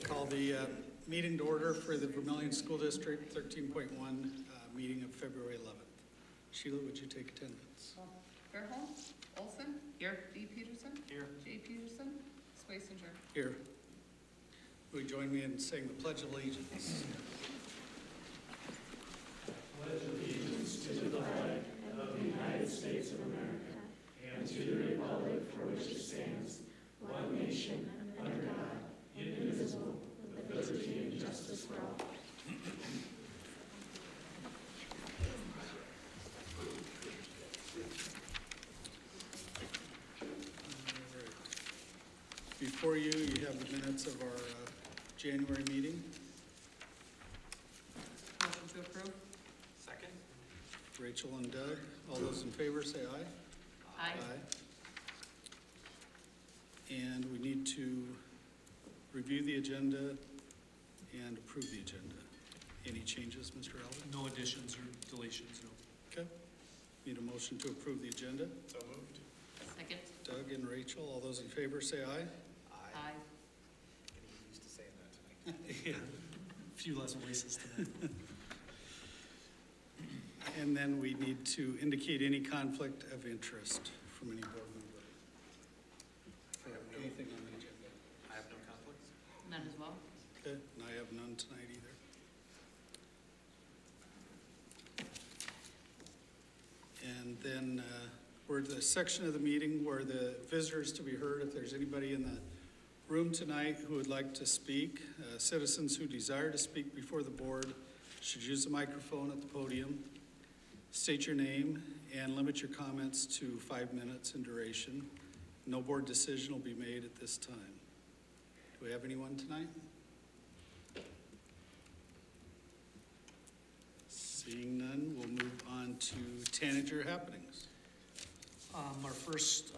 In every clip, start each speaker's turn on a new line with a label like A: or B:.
A: Call the meeting to order for the Vermillion School District 13.1 meeting of February 11th. Sheila, would you take attendance?
B: Fairholm, Olson, here. D. Peterson, here. J. Peterson, Swaysinger,
A: Here. Will you join me in saying the Pledge of Allegiance?
C: Pledge allegiance to the flag of the United States of America and to the republic for which it stands, one nation, under God, indivisible, with liberty and justice for all.
A: Before you have the minutes of our January meeting.
B: motion to approve.
D: Second.
A: Rachel and Doug, all those in favor say aye.
B: Aye.
A: And we need to review the agenda and approve the agenda. Any changes, Mr. Alvin?
D: No additions or deletions, no.
A: Okay. Need a motion to approve the agenda.
D: So moved.
B: Second.
A: Doug and Rachel, all those in favor say aye.
B: Aye.
D: Getting used to saying that tonight. Yeah. A few less voices tonight.
A: And then we need to indicate any conflict of interest from any board member. For anything on the agenda.
D: I have no conflicts.
B: None as well.
A: Okay, and I have none tonight either. And then we're at the section of the meeting where the visitors to be heard. If there's anybody in the room tonight who would like to speak, citizens who desire to speak before the board should use the microphone at the podium. State your name and limit your comments to 5 minutes in duration. No board decision will be made at this time. Do we have anyone tonight? Seeing none, we'll move on to Tanager happenings.
D: Our first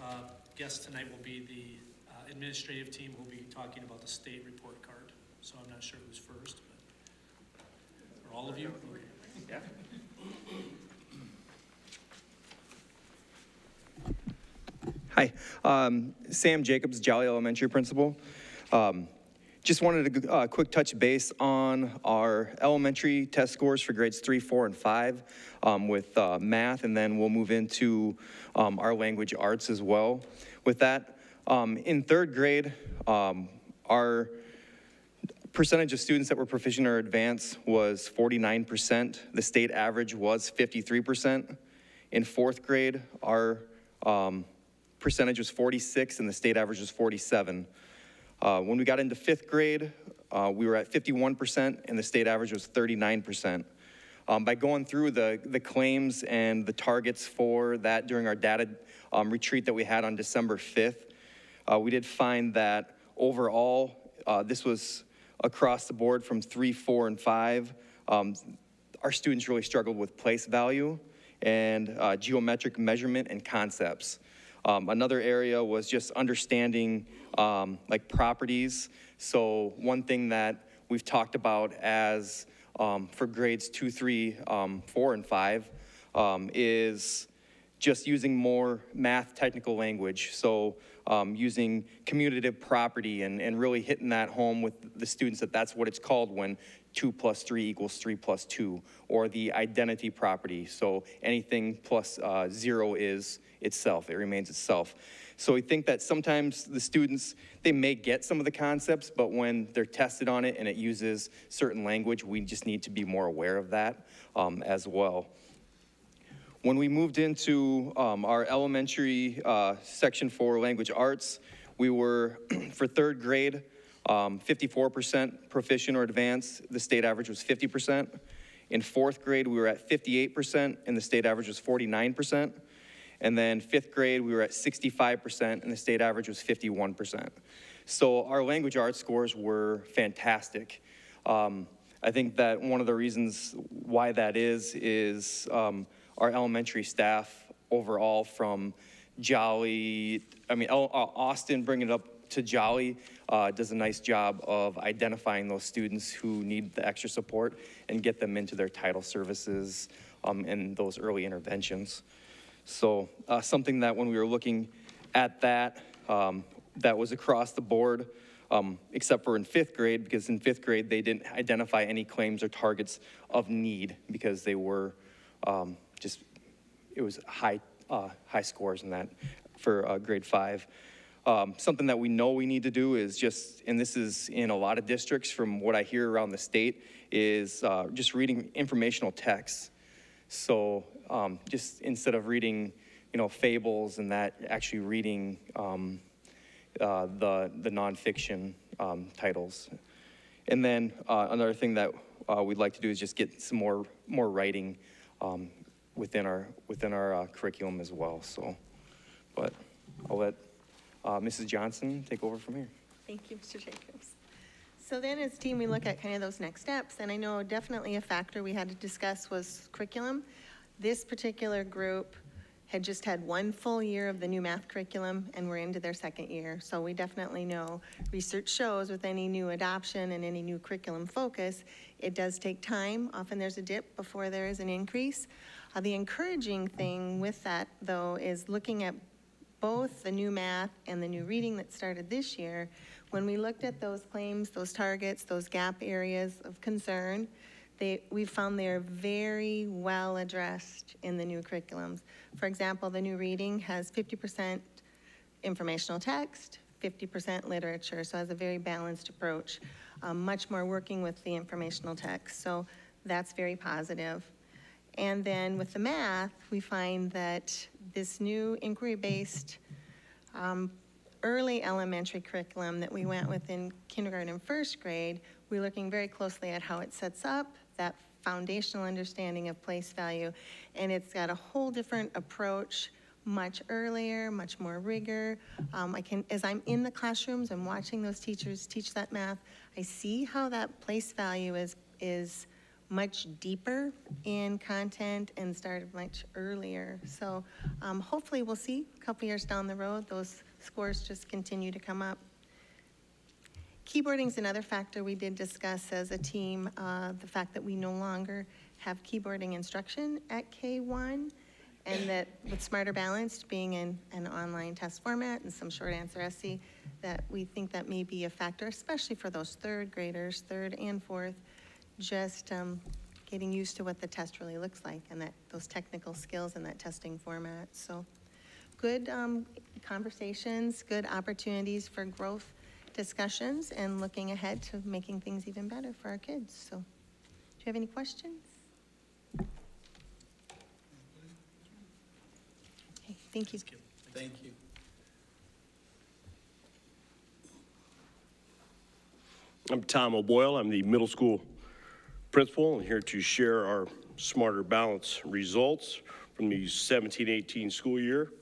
D: guest tonight will be the administrative team who will be talking about the state report card. So I'm not sure who's first, but are all of you? Okay. Yeah.
E: Hi, Sam Jacobs, Jolly Elementary Principal. Just wanted a quick touch base on our elementary test scores for grades 3, 4, and 5 with math, and then we'll move into our language arts as well. With that, in third grade, our percentage of students that were proficient or advanced was 49%. The state average was 53%. In fourth grade, our percentage was 46 and the state average was 47. When we got into fifth grade, we were at 51% and the state average was 39%. By going through the claims and the targets for that during our data retreat that we had on December 5th, we did find that overall, this was across the board from 3, 4, and 5. Our students really struggled with place value and geometric measurement and concepts. Another area was just understanding like properties. So one thing that we've talked about as for grades 2, 3, 4, and 5 is just using more math technical language. So using commutative property and really hitting that home with the students that that's what it's called when 2 plus 3 equals 3 plus 2, or the identity property. So anything plus 0 is itself, it remains itself. So we think that sometimes the students, they may get some of the concepts, but when they're tested on it and it uses certain language, we just need to be more aware of that as well. When we moved into our elementary section for language arts, we were, for third grade, 54% proficient or advanced. The state average was 50%. In fourth grade, we were at 58%, and the state average was 49%. And then fifth grade, we were at 65%, and the state average was 51%. So our language arts scores were fantastic. I think that one of the reasons why that is our elementary staff overall from Jolly, Austin bringing it up to Jolly does a nice job of identifying those students who need the extra support and get them into their title services and those early interventions. So something that when we were looking at that, that was across the board, except for in 5th grade, because in 5th grade, they didn't identify any claims or targets of need because they were it was high scores in that for grade 5. Something that we know we need to do is just, and this is in a lot of districts from what I hear around the state, is just reading informational texts. So just instead of reading, fables and that, actually reading the nonfiction titles. And then another thing that we'd like to do is just get some more writing within our curriculum as well. So, but I'll let Mrs. Johnson take over from here.
F: Thank you, Mr. Jacobs. So then as a team, we look at kind of those next steps, and I know definitely a factor we had to discuss was curriculum. This particular group had just had 1 full year of the new math curriculum, and we're into their 2nd year. So we definitely know, research shows with any new adoption and any new curriculum focus, it does take time. Often there's a dip before there is an increase. The encouraging thing with that, though, is looking at both the new math and the new reading that started this year. When we looked at those claims, those targets, those gap areas of concern, we found they're very well addressed in the new curriculums. For example, the new reading has 50% informational text, 50% literature, so it has a very balanced approach, much more working with the informational text. So that's very positive. And then with the math, we find that this new inquiry-based early elementary curriculum that we went with in kindergarten and 1st grade, we're looking very closely at how it sets up that foundational understanding of place value. And it's got a whole different approach, much earlier, much more rigor. As I'm in the classrooms and watching those teachers teach that math, I see how that place value is much deeper in content and started much earlier. So hopefully we'll see a couple years down the road, those scores just continue to come up. Keyboarding is another factor we did discuss as a team, the fact that we no longer have keyboarding instruction at K1, and that with Smarter Balanced being in an online test format and some short answer essay, that we think that may be a factor, especially for those 3rd graders, 3rd and 4th, just getting used to what the test really looks like and that those technical skills in that testing format. So good conversations, good opportunities for growth discussions, and looking ahead to making things even better for our kids. So do you have any questions? Okay, thank you.
A: Thank you.
G: I'm Tom O'Boyle. I'm the middle school principal and here to share our Smarter Balance results from the 17-18 school year.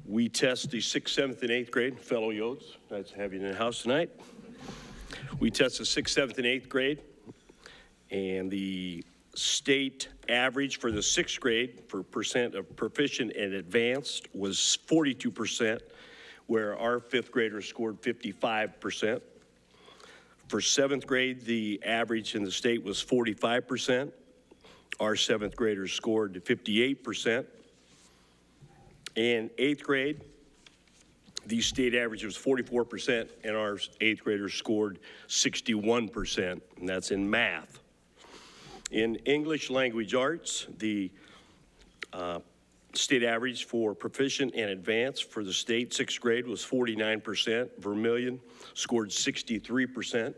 G: We test the 6th, 7th, and 8th grade, fellow Yodes. Nice to have you in the house tonight. We test the 6th, 7th, and 8th grade, and the state average for the 6th grade for percent of proficient and advanced was 42%, where our 5th graders scored 55%. For 7th grade, the average in the state was 45%. Our 7th graders scored 58%. In 8th grade, the state average was 44%, and our 8th graders scored 61%, and that's in math. In English language arts, the state average for proficient and advanced for the state 6th grade was 49%. Vermillion scored 63%.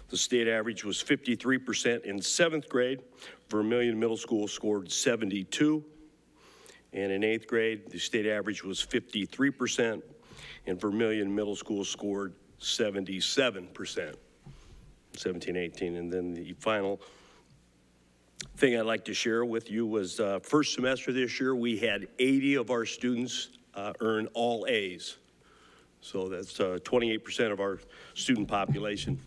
G: The state average was 53% in 7th grade. Vermillion Middle School scored 72%. And in 8th grade, the state average was 53%, and Vermillion Middle School scored 77%, 17-18. And then the final thing I'd like to share with you was first semester this year, we had 80 of our students earn all A's. So that's 28% of our student population,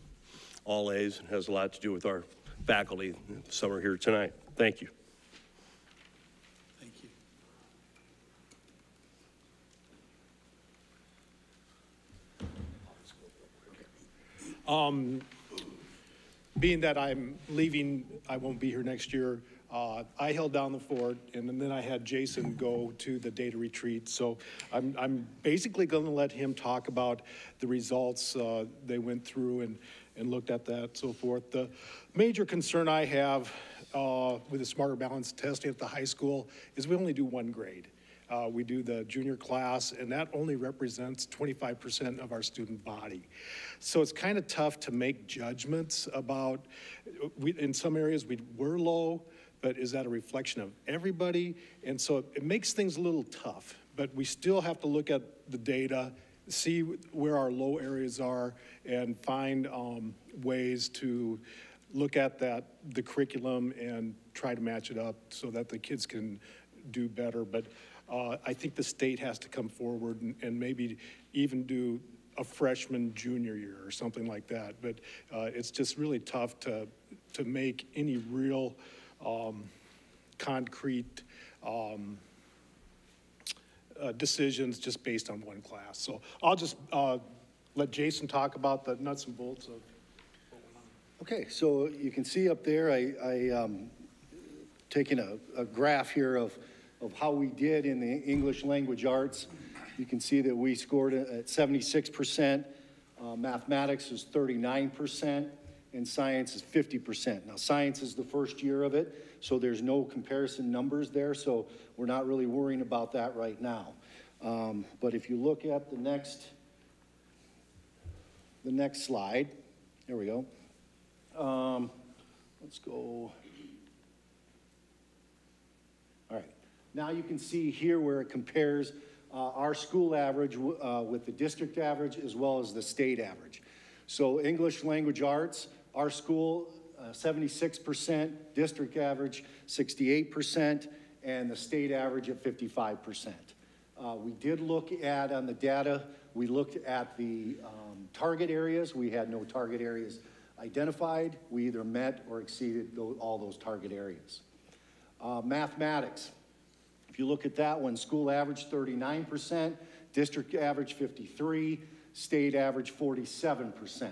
G: all A's. It has a lot to do with our faculty. Some are here tonight. Thank you.
C: Being that I'm leaving, I won't be here next year,
H: I held down the fort, and then I had Jason go to the data retreat. So I'm basically going to let him talk about the results they went through and looked at that, so forth. The major concern I have with the Smarter Balance testing at the high school is we only do one grade. We do the junior class, and that only represents 25% of our student body. So it's kind of tough to make judgments about, in some areas we were low, but is that a reflection of everybody? And so it makes things a little tough, but we still have to look at the data, see where our low areas are, and find ways to look at the curriculum and try to match it up so that the kids can do better. But I think the state has to come forward and maybe even do a freshman junior year or something like that. But it's just really tough to make any real concrete decisions just based on one class. So I'll just let Jason talk about the nuts and bolts of what went on.
I: Okay, so you can see up there, I taking a graph here of how we did in the English language arts. You can see that we scored at 76%, mathematics is 39%, and science is 50%. Now, science is the first year of it, so there's no comparison numbers there, so we're not really worrying about that right now. But if you look at the next slide, there we go. Let's go. All right, now you can see here where it compares our school average with the district average as well as the state average. So English language arts, our school, 76%, district average, 68%, and the state average at 55%. We did look at, on the data, we looked at the target areas. We had no target areas identified. We either met or exceeded all those target areas. Mathematics, if you look at that one, school average 39%, district average 53%, state average 47%.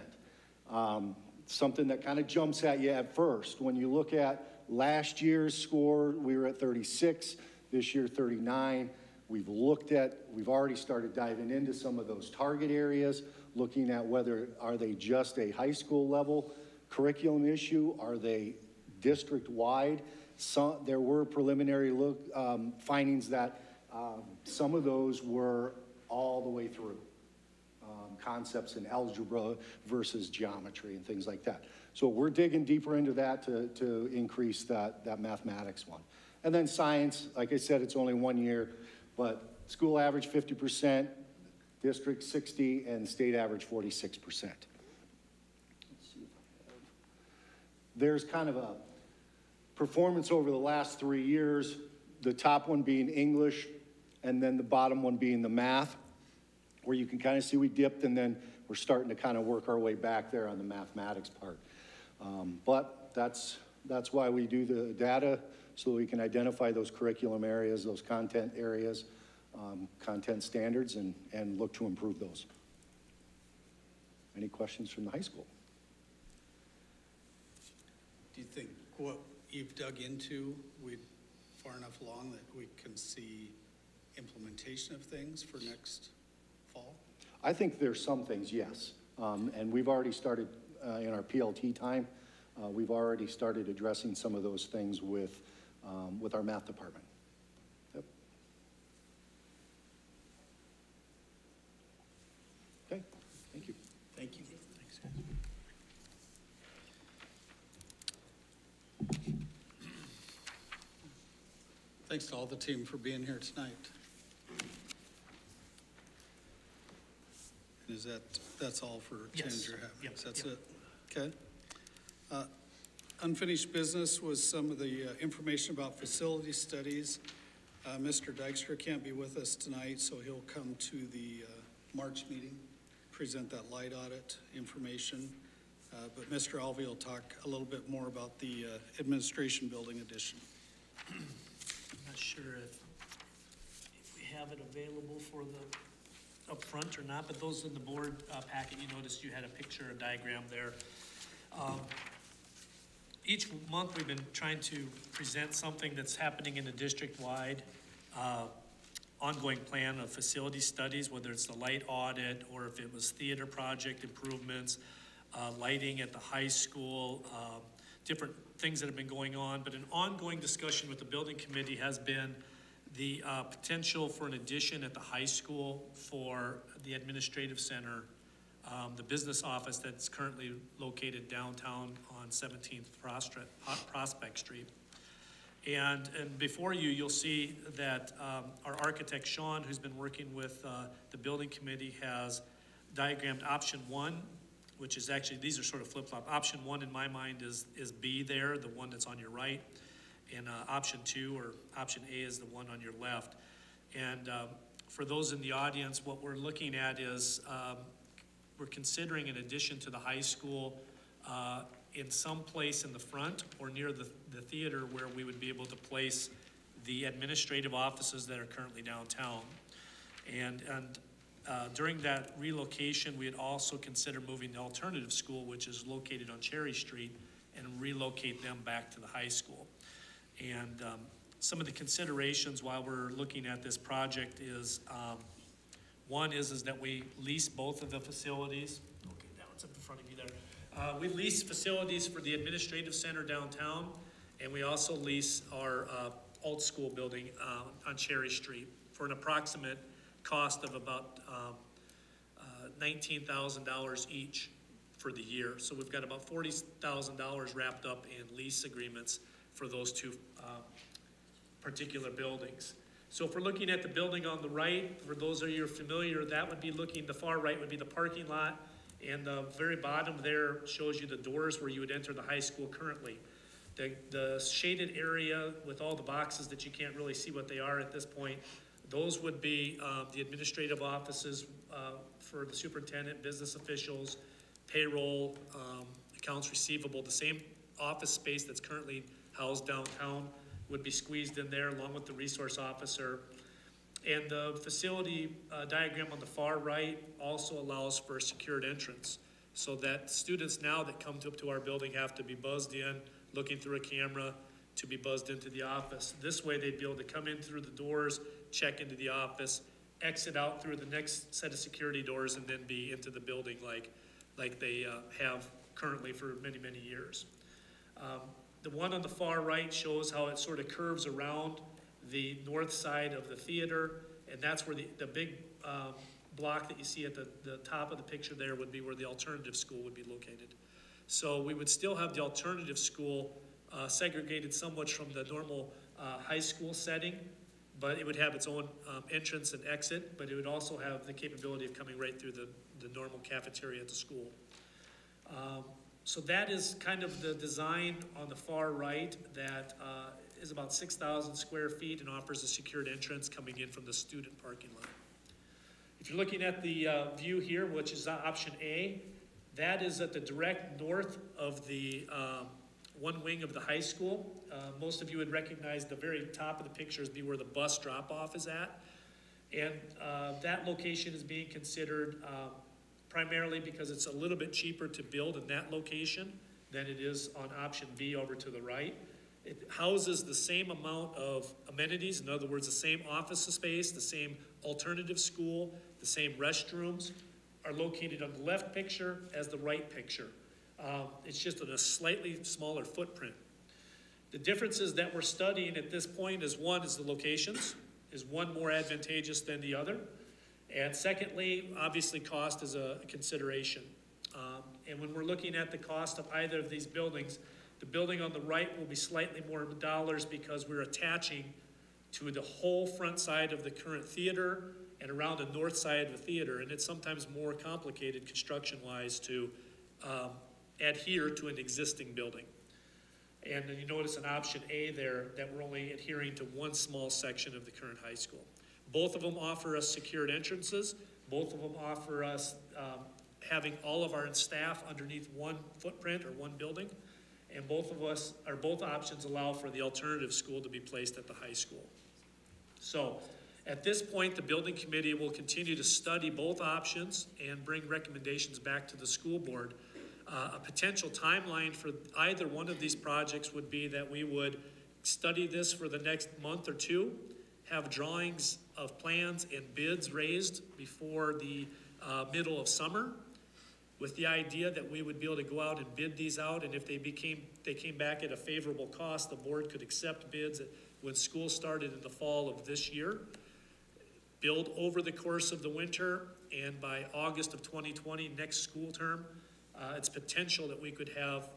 I: Something that kind of jumps at you at first. When you look at last year's score, we were at 36, this year 39. We've already started diving into some of those target areas, looking at whether are they just a high school level curriculum issue, are they district-wide? There were preliminary findings that some of those were all the way through. Concepts in algebra versus geometry and things like that. So we're digging deeper into that to increase that mathematics one. And then science, like I said, it's only 1 year, but school average 50%, district 60, and state average 46%. Let's see if I have. There's kind of a performance over the last 3 years, the top one being English, and then the bottom one being the math, where you can kind of see we dipped, and then we're starting to kind of work our way back there on the mathematics part. But that's why we do the data, so we can identify those curriculum areas, those content areas, content standards, and look to improve those. Any questions from the high school?
A: Do you think what you've dug into, we're far enough along that we can see implementation of things for next fall?
I: I think there's some things, yes. And we've already started in our PLT time, we've already started addressing some of those things with our math department. Yep. Okay, thank you.
A: Thank you.
D: Thanks.
A: Thanks to all the team for being here tonight. And that's all for change you're having?
D: Yep.
A: That's it? Okay. Unfinished business was some of the information about facility studies. Mr. Dykstra can't be with us tonight, so he'll come to the March meeting, present that light audit information. But Mr. Alvey will talk a little bit more about the administration building addition.
D: I'm not sure if we have it available for the up front or not, but those in the board packet, you noticed you had a picture, a diagram there. each month we've been trying to present something that's happening in the district-wide ongoing plan of facility studies, whether it's the light audit or if it was theater project improvements, lighting at the high school, different things that have been going on. But an ongoing discussion with the building committee has been the potential for an addition at the high school for the administrative center, the business office that's currently located downtown on 17th Prospect Street. And before you, you'll see that our architect, Sean, who's been working with the building committee, has diagrammed option 1, which is actually, these are sort of flip-flop. Option 1 in my mind is B there, the one that's on your right. And option 2 or option A is the one on your left. And for those in the audience, what we're looking at is we're considering an addition to the high school in some place in the front or near the theater where we would be able to place the administrative offices that are currently downtown. And during that relocation, we had also considered moving the alternative school, which is located on Cherry Street, and relocate them back to the high school. And some of the considerations while we're looking at this project is, one is that we lease both of the facilities. Okay, that one's up in front of you there. We lease facilities for the administrative center downtown, and we also lease our old school building on Cherry Street for an approximate cost of about $19,000 each for the year. So we've got about $40,000 wrapped up in lease agreements for those two particular buildings. So if we're looking at the building on the right, for those of you who are familiar, that would be the far right would be the parking lot, and the very bottom there shows you the doors where you would enter the high school currently. The shaded area with all the boxes that you can't really see what they are at this point, those would be the administrative offices for the superintendent, business officials, payroll, accounts receivable. The same office space that's currently housed downtown would be squeezed in there along with the resource officer. And the facility diagram on the far right also allows for a secured entrance so that students now that come up to our building have to be buzzed in, looking through a camera to be buzzed into the office. This way they'd be able to come in through the doors, check into the office, exit out through the next set of security doors, and then be into the building like they have currently for many, many years. The one on the far right shows how it sort of curves around the north side of the theater, and that's where the big block that you see at the top of the picture there would be where the alternative school would be located. So we would still have the alternative school segregated somewhat from the normal high school setting, but it would have its own entrance and exit, but it would also have the capability of coming right through the normal cafeteria at the school. So that is kind of the design on the far right that is about 6,000 square feet and offers a secured entrance coming in from the student parking lot. If you're looking at the view here, which is option A, that is at the direct north of the one wing of the high school. Most of you would recognize the very top of the picture as be where the bus drop-off is at. And that location is being considered primarily because it's a little bit cheaper to build in that location than it is on option B over to the right. It houses the same amount of amenities, in other words, the same office space, the same alternative school, the same restrooms are located on the left picture as the right picture. It's just in a slightly smaller footprint. The differences that we're studying at this point is one is the locations. Is one more advantageous than the other? And secondly, obviously cost is a consideration. And when we're looking at the cost of either of these buildings, the building on the right will be slightly more dollars because we're attaching to the whole front side of the current theater and around the north side of the theater. And it's sometimes more complicated construction-wise to adhere to an existing building. And then you notice in option A there that we're only adhering to one small section of the current high school. Both of them offer us secured entrances. Both of them offer us having all of our staff underneath one footprint or one building. And both options allow for the alternative school to be placed at the high school. So at this point, the building committee will continue to study both options and bring recommendations back to the school board. A potential timeline for either one of these projects would be that we would study this for the next month or two, have drawings of plans and bids raised before the middle of summer, with the idea that we would be able to go out and bid these out, and if they came back at a favorable cost, the board could accept bids when school started in the fall of this year, build over the course of the winter, and by August of 2020, next school term, it's potential that we could have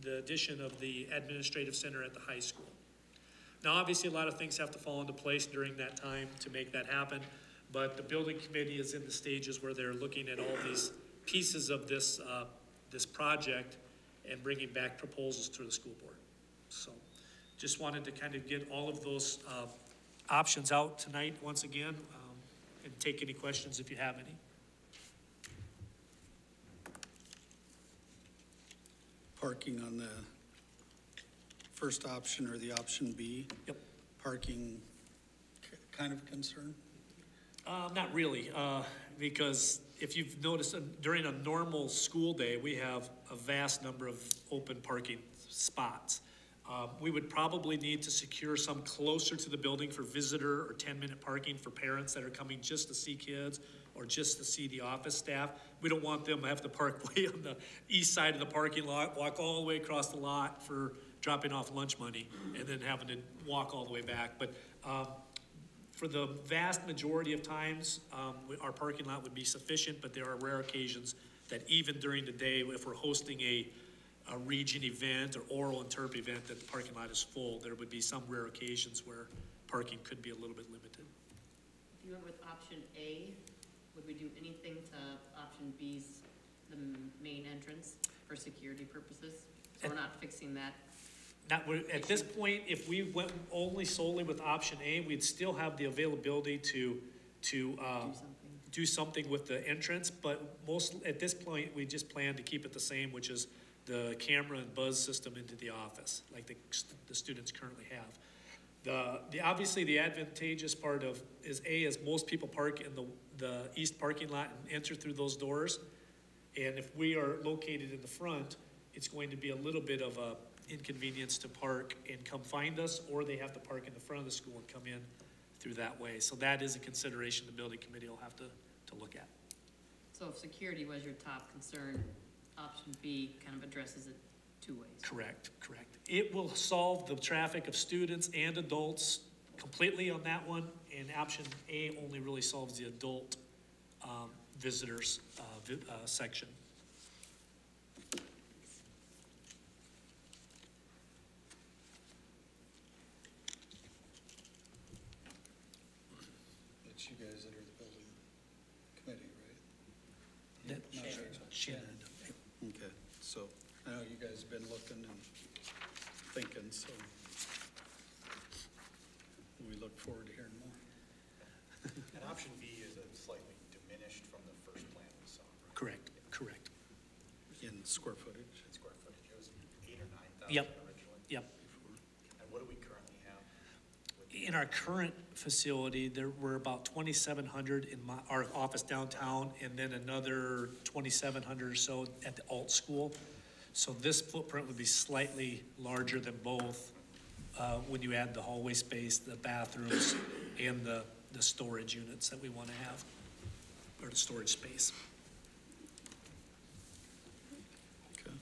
D: the addition of the administrative center at the high school. Now, obviously, a lot of things have to fall into place during that time to make that happen, but the building committee is in the stages where they're looking at all these pieces of this, this project and bringing back proposals to the school board. So just wanted to kind of get all of those options out tonight once again, and take any questions if you have any.
A: Parking on the first option or the option B?
D: Yep.
A: Parking kind of concern?
D: Not really, because if you've noticed, during a normal school day, we have a vast number of open parking spots. We would probably need to secure some closer to the building for visitor or 10-minute parking for parents that are coming just to see kids or just to see the office staff. We don't want them to have to park way on the east side of the parking lot, walk all the way across the lot for dropping off lunch money, and then having to walk all the way back. But for the vast majority of times, our parking lot would be sufficient, but there are rare occasions that even during the day, if we're hosting a region event or oral interp event that the parking lot is full, there would be some rare occasions where parking could be a little bit limited.
J: If you went with option A, would we do anything to option B's, the main entrance, for security purposes? So we're not fixing that?
D: At this point, if we went only solely with option A, we'd still have the availability to do something with the entrance, but at this point, we just plan to keep it the same, which is the camera and buzz system into the office, like the students currently have. Obviously, the advantageous part is most people park in the east parking lot and enter through those doors. And if we are located in the front, it's going to be a little bit of a inconvenience to park and come find us, or they have to park in the front of the school and come in through that way. So that is a consideration the building committee will have to look at.
J: So if security was your top concern, option B kind of addresses it two ways.
D: Correct. It will solve the traffic of students and adults completely on that one, and option A only really solves the adult visitors section.
A: It's you guys that are the building committee, right?
D: Shannon.
A: Okay, so I know you guys have been looking and thinking, so we look forward to hearing more.
K: And option B is a slightly diminished from the first plan we saw, right?
D: Correct.
A: In square footage?
K: In square footage, it was 8,000 or 9,000
D: Yep.
K: originally.
D: Yep.
K: And what do we currently have?
D: In our current facility, there were about 2,700 in our office downtown, and then another 2,700 or so at the alt school. So this footprint would be slightly larger than both when you add the hallway space, the bathrooms, and the storage units that we want to have, or the storage space.
A: Okay,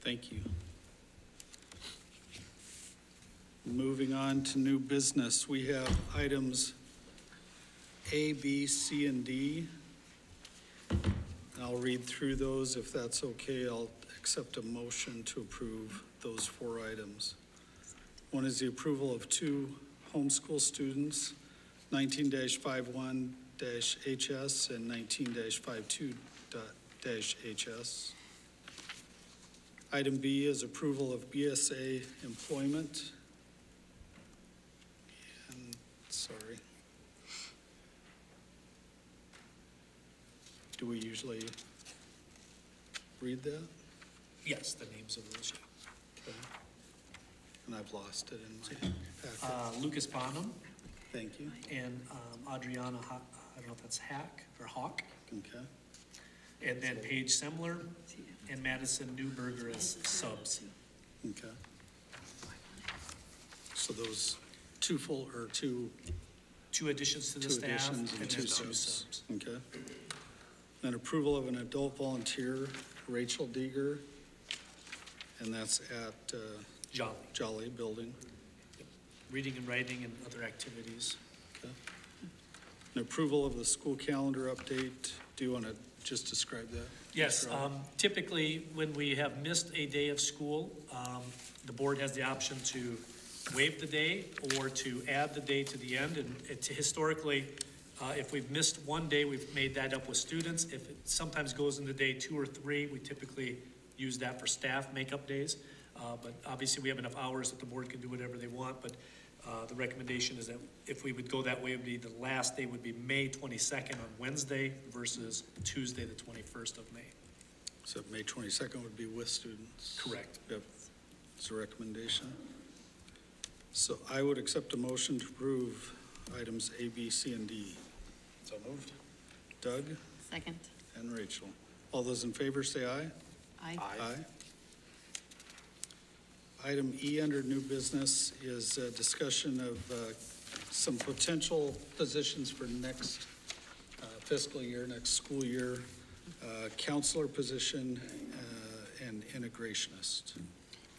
A: thank you. Moving on to new business, we have items A, B, C, and D. I'll read through those. If that's okay, I'll accept a motion to approve those 4 items. One is the approval of 2 homeschool students, 19-51-HS and 19-52-HS. Item B is approval of BSA employment. And, sorry. Do we usually read that?
D: Yes, the names of those.
A: Okay. And I've lost it in my packet.
D: Lucas Bonham
A: Thank you.
D: and Adriana, I don't know if that's Hack or Hawk.
A: Okay.
D: and then Paige Semler and Madison Newberger as subs.
A: Okay. So those two
D: Two additions to the
A: two
D: staff
A: additions
D: and
A: and
D: then
A: two
D: two
A: subs.
D: subs.
A: Okay. Then approval of an adult volunteer, Rachel Deeger, and that's at Jolly Building.
D: Reading and writing and other activities.
A: Okay. An approval of the school calendar update. Do you want to just describe that?
D: Yes,
A: Mr. Rob?
D: typically, when we have missed a day of school, the board has the option to waive the day or to add the day to the end. And historically, if we've missed one day, we've made that up with students. If it sometimes goes into day 2 or 3, we typically use that for staff makeup days. But obviously, we have enough hours that the board can do whatever they want. But the recommendation is that if we would go that way, it would be the last day would be May 22nd on Wednesday versus Tuesday, the 21st of May.
A: So May 22nd would be with students?
D: Correct.
A: Yep, it's a recommendation. So I would accept a motion to approve items A, B, C, and D.
K: So moved.
A: Doug
J: Second.
A: and Rachel. All those in favor say aye.
J: Aye.
A: Aye. Item E under new business is a discussion of some potential positions for next fiscal year, next school year, counselor position and integrationist.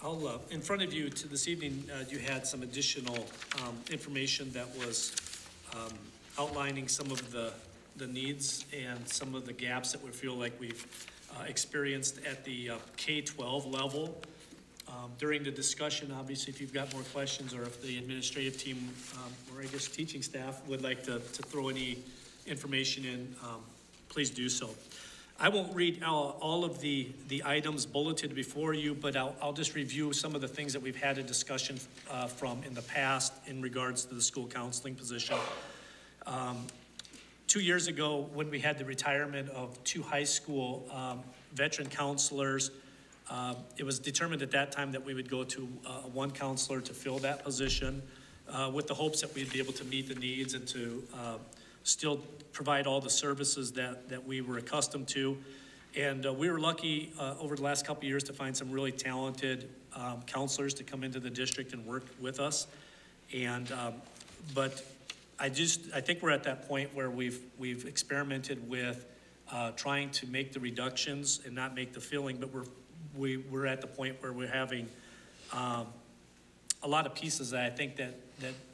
D: I'll, in front of you this evening, you had some additional information that was outlining some of the needs and some of the gaps that we feel like we've experienced at the K-12 level. During the discussion, obviously, if you've got more questions or if the administrative team, or I guess teaching staff would like to throw any information in, please do so. I won't read all of the items bulleted before you, but I'll just review some of the things that we've had a discussion from in the past in regards to the school counseling position. 2 years ago, when we had the retirement of 2 high school veteran counselors, it was determined at that time that we would go to one counselor to fill that position with the hopes that we'd be able to meet the needs and to still provide all the services that we were accustomed to. And we were lucky over the last couple of years to find some really talented counselors to come into the district and work with us. And but I think we're at that point where we've experimented with trying to make the reductions and not make the filling, but we're at the point where we're having a lot of pieces that I think that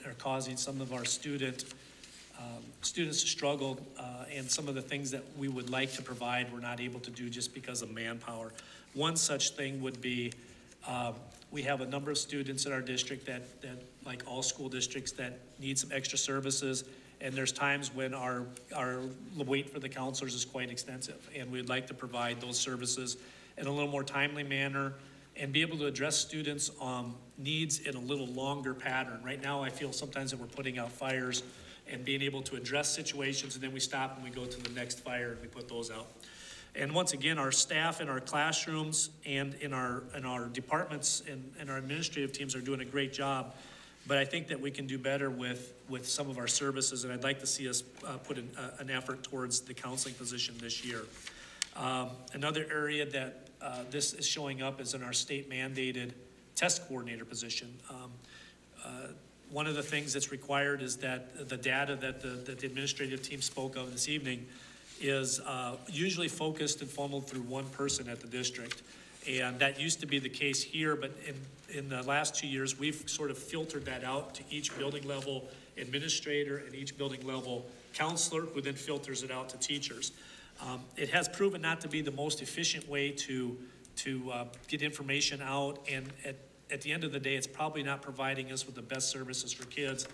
D: are causing some of our students to struggle, and some of the things that we would like to provide we're not able to do just because of manpower. One such thing would be we have a number of students in our district that like all school districts, that need some extra services, and there's times when our wait for the counselors is quite extensive, and we'd like to provide those services in a little more timely manner and be able to address students' needs in a little longer pattern. Right now, I feel sometimes that we're putting out fires and being able to address situations, and then we stop and we go to the next fire and we put those out. And once again, our staff in our classrooms and in our departments and our administrative teams are doing a great job. But I think that we can do better with some of our services, and I'd like to see us put an effort towards the counseling position this year. Another area that this is showing up is in our state mandated test coordinator position. One of the things that's required is that the data that the administrative team spoke of this evening is usually focused and funneled through one person at the district. And that used to be the case here, but in the last 2 years, we've sort of filtered that out to each building level administrator and each building level counselor, who then filters it out to teachers. It has proven not to be the most efficient way to get information out, and at the end of the day, it's probably not providing us with the best services for kids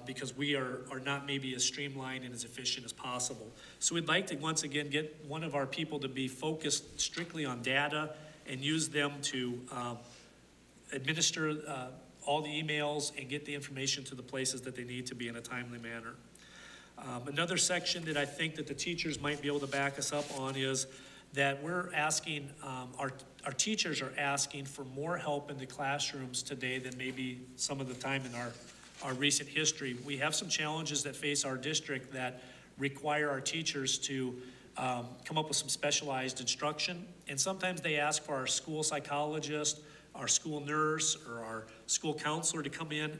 D: because we are not maybe as streamlined and as efficient as possible. So we'd like to once again get one of our people to be focused strictly on data and use them to administer all the emails and get the information to the places that they need to be in a timely manner. Another section that I think that the teachers might be able to back us up on is that we're asking, our teachers are asking for more help in the classrooms today than maybe some of the time in our recent history. We have some challenges that face our district that require our teachers to come up with some specialized instruction. And sometimes they ask for our school psychologist, our school nurse, or our school counselor to come in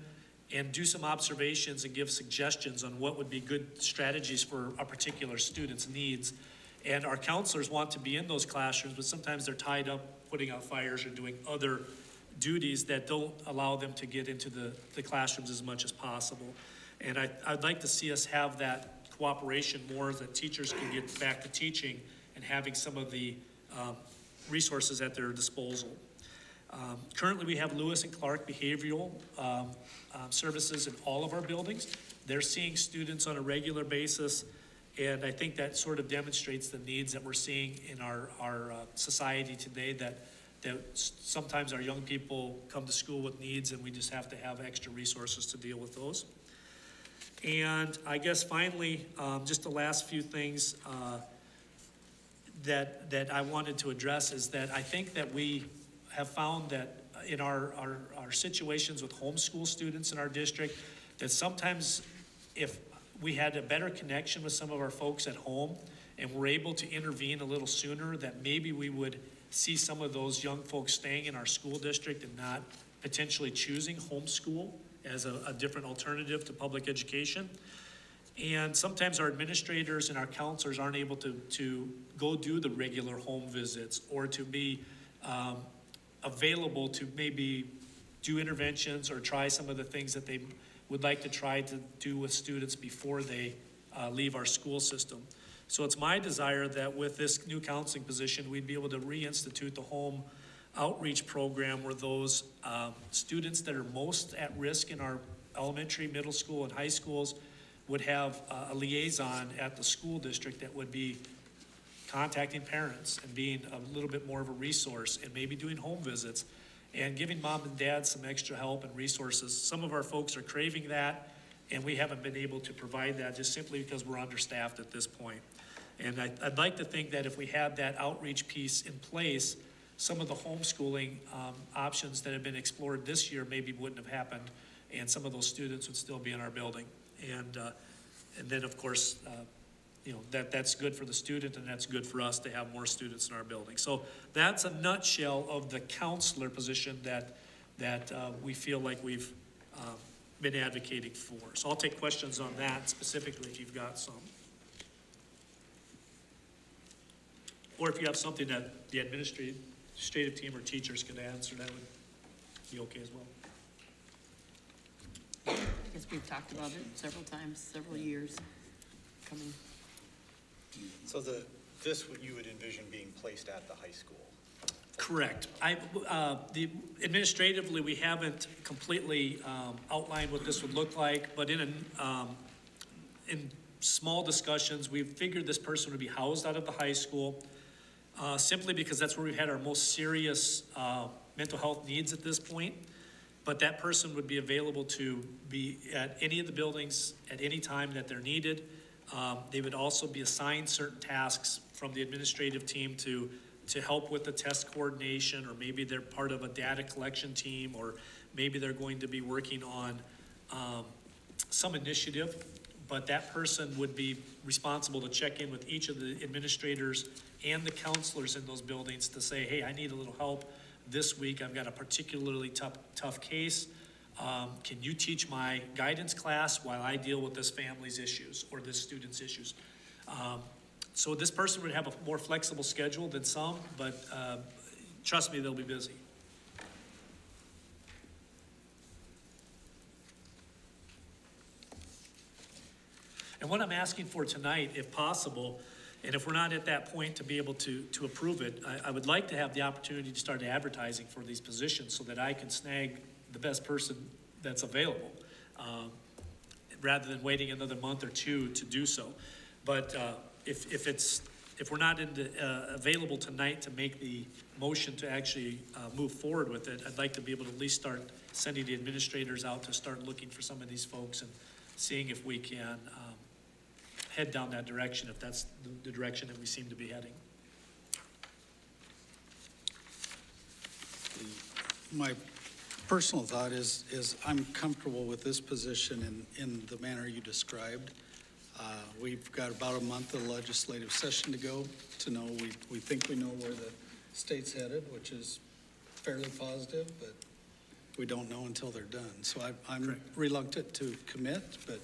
D: and do some observations and give suggestions on what would be good strategies for a particular student's needs. And our counselors want to be in those classrooms, but sometimes they're tied up putting out fires or doing other duties that don't allow them to get into the classrooms as much as possible. And I'd like to see us have that cooperation more, that teachers can get back to teaching and having some of the resources at their disposal. Currently, we have Lewis and Clark behavioral services in all of our buildings. They're seeing students on a regular basis, and I think that sort of demonstrates the needs that we're seeing in our society today, that sometimes our young people come to school with needs, and we just have to have extra resources to deal with those. And I guess finally, just the last few things that I wanted to address is that I think that we have found that in our situations with homeschool students in our district, that sometimes if we had a better connection with some of our folks at home and were able to intervene a little sooner, that maybe we would see some of those young folks staying in our school district and not potentially choosing homeschool as a different alternative to public education. And sometimes our administrators and our counselors aren't able to go do the regular home visits or to be available to maybe do interventions or try some of the things that they would like to try to do with students before they leave our school system. So it's my desire that with this new counseling position, we'd be able to reinstitute the home outreach program where those students that are most at risk in our elementary, middle school, and high schools would have a liaison at the school district that would be contacting parents and being a little bit more of a resource and maybe doing home visits and giving mom and dad some extra help and resources. Some of our folks are craving that, and we haven't been able to provide that just simply because we're understaffed at this point. And I'd like to think that if we had that outreach piece in place, some of the homeschooling options that have been explored this year maybe wouldn't have happened, and some of those students would still be in our building. And then, of course, you know, that's good for the student, and that's good for us to have more students in our building. So that's a nutshell of the counselor position that we feel like we've been advocating for. So I'll take questions on that specifically if you've got some. Or if you have something that the administrative team or teachers could answer, that would be okay as well.
J: I guess we've talked about it several times, several years coming.
K: So this what you would envision being placed at the high school?
D: Correct. Administratively, we haven't completely outlined what this would look like, but in small discussions, we've figured this person would be housed out of the high school, simply because that's where we've had our most serious mental health needs at this point. But that person would be available to be at any of the buildings at any time that they're needed. They would also be assigned certain tasks from the administrative team to help with the test coordination, or maybe they're part of a data collection team, or maybe they're going to be working on some initiative. But that person would be responsible to check in with each of the administrators and the counselors in those buildings to say, hey, I need a little help this week. I've got a particularly tough case. Can you teach my guidance class while I deal with this family's issues or this student's issues? So this person would have a more flexible schedule than some, but trust me, they'll be busy. And what I'm asking for tonight, if possible, and if we're not at that point to be able to approve it, I would like to have the opportunity to start advertising for these positions so that I can snag the best person that's available, rather than waiting another month or two to do so. But if we're not available tonight to make the motion to actually move forward with it, I'd like to be able to at least start sending the administrators out to start looking for some of these folks and seeing if we can head down that direction, if that's the direction that we seem to be heading.
A: My personal thought is I'm comfortable with this position in the manner you described. We've got about a month of legislative session to go to know, we think we know where the state's headed, which is fairly positive, but we don't know until they're done. So I'm reluctant to commit, but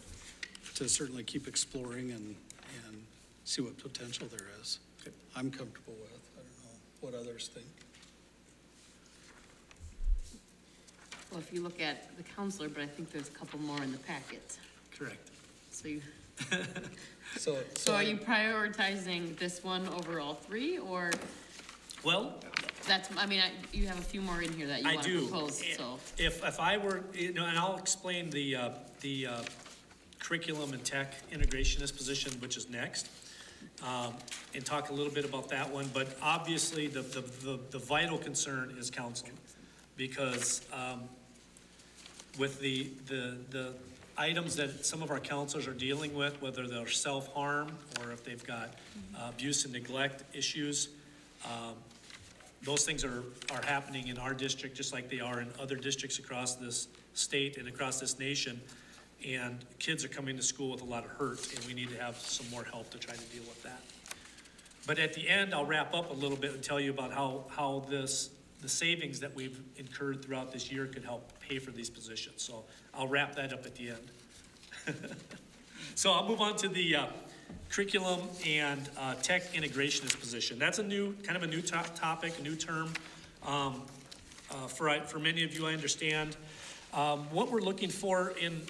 A: to certainly keep exploring and see what potential there is. I'm comfortable with. I don't know what others think.
J: Well, if you look at the counselor, but I think there's a couple more in the packet.
D: Correct.
J: So you,
A: So
J: are you prioritizing this one over all three, or
D: Well,
J: that's, I mean, you have a few more in here that you
D: I
J: want
D: do.
J: to propose, so.
D: If I were, and I'll explain the curriculum and tech integrationist position, which is next, and talk a little bit about that one. But obviously, the vital concern is counseling, because with the items that some of our counselors are dealing with, whether they're self-harm or if they've got abuse and neglect issues, those things are happening in our district just like they are in other districts across this state and across this nation. And kids are coming to school with a lot of hurt, and we need to have some more help to try to deal with that. But at the end, I'll wrap up a little bit and tell you about how the savings that we've incurred throughout this year could help pay for these positions. So I'll wrap that up at the end. So I'll move on to the curriculum and tech integrationist position. That's a new, kind of a new topic, a new term. For many of you, I understand. What we're looking for in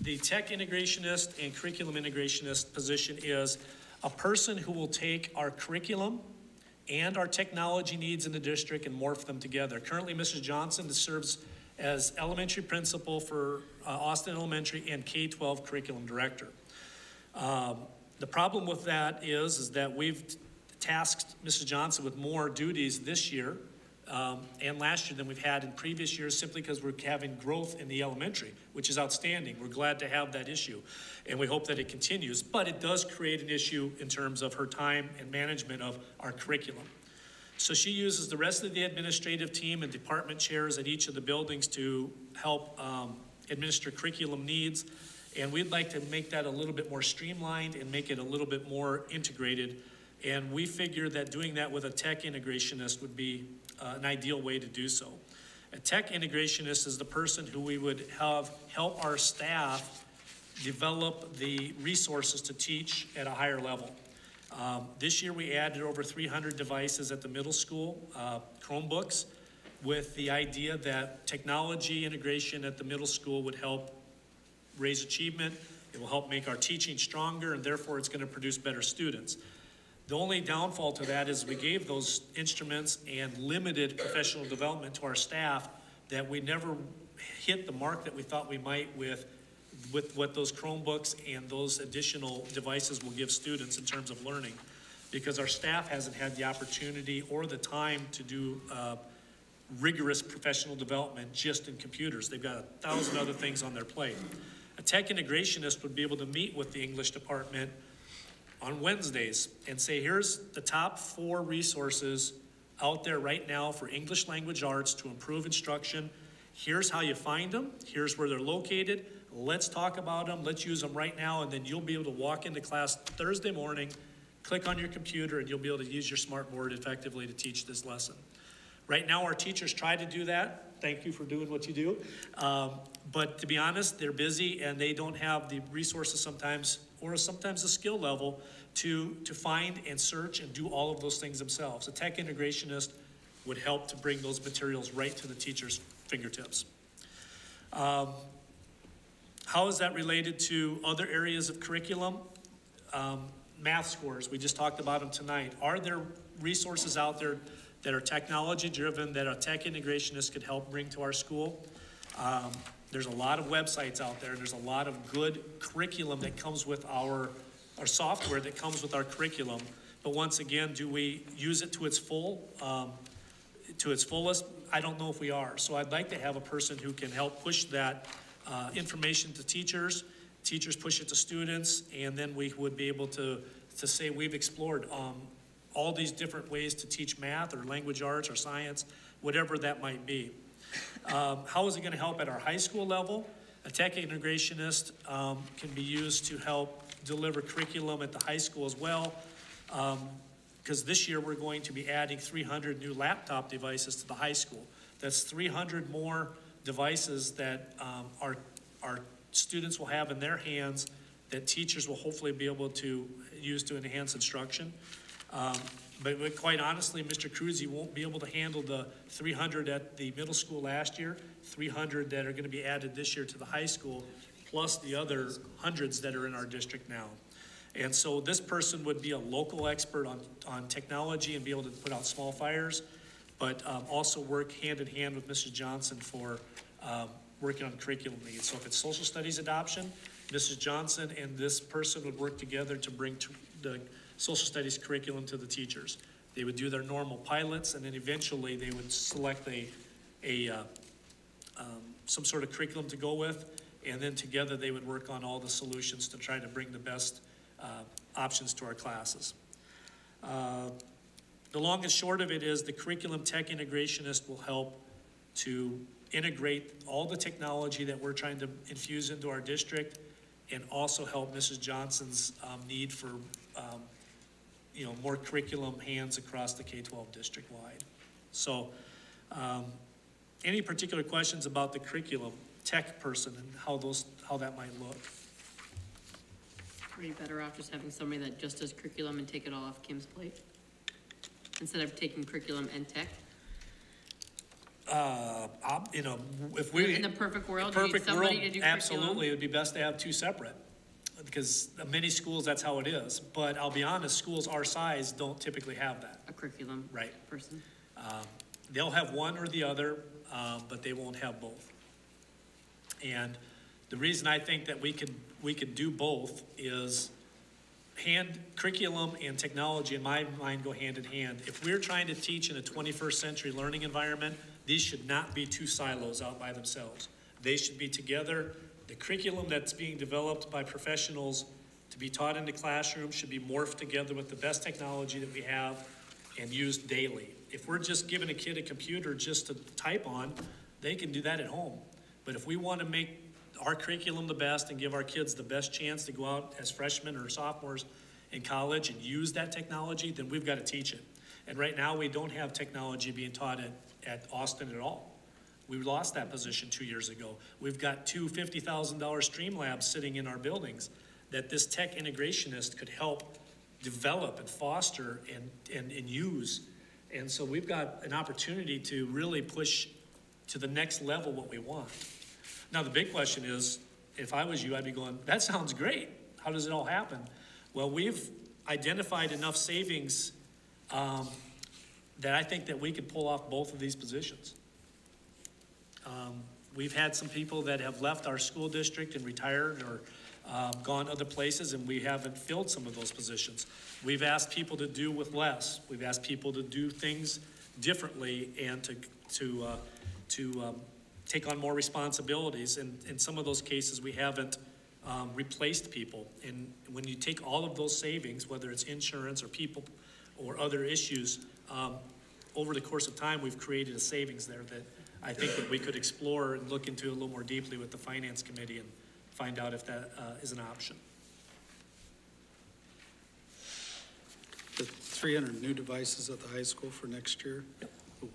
D: the tech integrationist and curriculum integrationist position is a person who will take our curriculum and our technology needs in the district and morph them together. Currently, Mrs. Johnson serves as elementary principal for Austin Elementary and K-12 curriculum director. The problem with that is that we've tasked Mrs. Johnson with more duties this year and last year than we've had in previous years, simply because we're having growth in the elementary, which is outstanding. We're glad to have that issue, and we hope that it continues. But it does create an issue in terms of her time and management of our curriculum. So she uses the rest of the administrative team and department chairs at each of the buildings to help administer curriculum needs. And we'd like to make that a little bit more streamlined and make it a little bit more integrated. And we figure that doing that with a tech integrationist would be an ideal way to do so. A tech integrationist is the person who we would have help our staff develop the resources to teach at a higher level. This year we added over 300 devices at the middle school, Chromebooks, with the idea that technology integration at the middle school would help raise achievement. It will help make our teaching stronger, and therefore it's going to produce better students. The only downfall to that is we gave those instruments and limited professional development to our staff, that we never hit the mark that we thought we might with what those Chromebooks and those additional devices will give students in terms of learning, because our staff hasn't had the opportunity or the time to do rigorous professional development just in computers. They've got 1,000 other things on their plate. A tech integrationist would be able to meet with the English department on Wednesdays and say, here's the top 4 resources out there right now for English language arts to improve instruction. Here's how you find them. Here's where they're located. Let's talk about them. Let's use them right now, and then you'll be able to walk into class Thursday morning, click on your computer, and you'll be able to use your smart board effectively to teach this lesson. Right now, our teachers try to do that. Thank you for doing what you do. But to be honest, they're busy, and they don't have the resources sometimes, or sometimes the skill level to find and search and do all of those things themselves. A tech integrationist would help to bring those materials right to the teacher's fingertips. How is that related to other areas of curriculum? Math scores, we just talked about them tonight. Are there resources out there that are technology driven that a tech integrationist could help bring to our school? There's a lot of websites out there. There's a lot of good curriculum that comes with our software that comes with our curriculum. But once again, do we use it to its fullest? I don't know if we are. So I'd like to have a person who can help push that information to teachers push it to students, and then we would be able to say we've explored all these different ways to teach math or language arts or science, whatever that might be. How is it going to help at our high school level? A tech integrationist can be used to help deliver curriculum at the high school as well, because this year we're going to be adding 300 new laptop devices to the high school. That's 300 more devices that our students will have in their hands that teachers will hopefully be able to use to enhance instruction. But quite honestly, Mr. Cruzy won't be able to handle the 300 at the middle school last year, 300 that are going to be added this year to the high school, plus the other hundreds that are in our district now. And so this person would be a local expert on technology and be able to put out small fires, but also work hand in hand with Mrs. Johnson for working on curriculum needs. So if it's social studies adoption, Mrs. Johnson and this person would work together to bring the social studies curriculum to the teachers. They would do their normal pilots, and then eventually they would select some sort of curriculum to go with, and then together they would work on all the solutions to try to bring the best options to our classes. The long and short of it is the curriculum tech integrationist will help to integrate all the technology that we're trying to infuse into our district, and also help Mrs. Johnson's need for more curriculum hands across the K-12 district-wide. So any particular questions about the curriculum tech person and how that might look?
J: Are you better off just having somebody that just does curriculum and take it all off Kim's plate? Instead of taking curriculum and tech?
D: If we
J: In the perfect world, you need somebody to do curriculum?
D: Absolutely, it would be best to have two separate, because many schools, that's how it is. But I'll be honest, schools our size don't typically have that.
J: A curriculum
D: Right.
J: person?
D: They'll have one or the other, but they won't have both. And the reason I think that we could do both is curriculum and technology in my mind go hand in hand. If we're trying to teach in a 21st century learning environment, these should not be two silos out by themselves. They should be together. The curriculum that's being developed by professionals to be taught in the classroom should be morphed together with the best technology that we have and used daily. If we're just giving a kid a computer just to type on, they can do that at home. But if we want to make our curriculum the best and give our kids the best chance to go out as freshmen or sophomores in college and use that technology, then we've got to teach it. And right now we don't have technology being taught at Austin at all. We lost that position 2 years ago. We've got two $50,000 stream labs sitting in our buildings that this tech integrationist could help develop and foster and use. And so we've got an opportunity to really push to the next level what we want. Now the big question is, if I was you, I'd be going, that sounds great. How does it all happen? Well, we've identified enough savings that I think that we could pull off both of these positions. We've had some people that have left our school district and retired or gone other places, and we haven't filled some of those positions. We've asked people to do with less. We've asked people to do things differently and to take on more responsibilities. And in some of those cases, we haven't replaced people. And when you take all of those savings, whether it's insurance or people or other issues, over the course of time, we've created a savings there that I think that we could explore and look into a little more deeply with the Finance Committee and find out if that is an option.
A: The 300 new devices at the high school for next year, yep.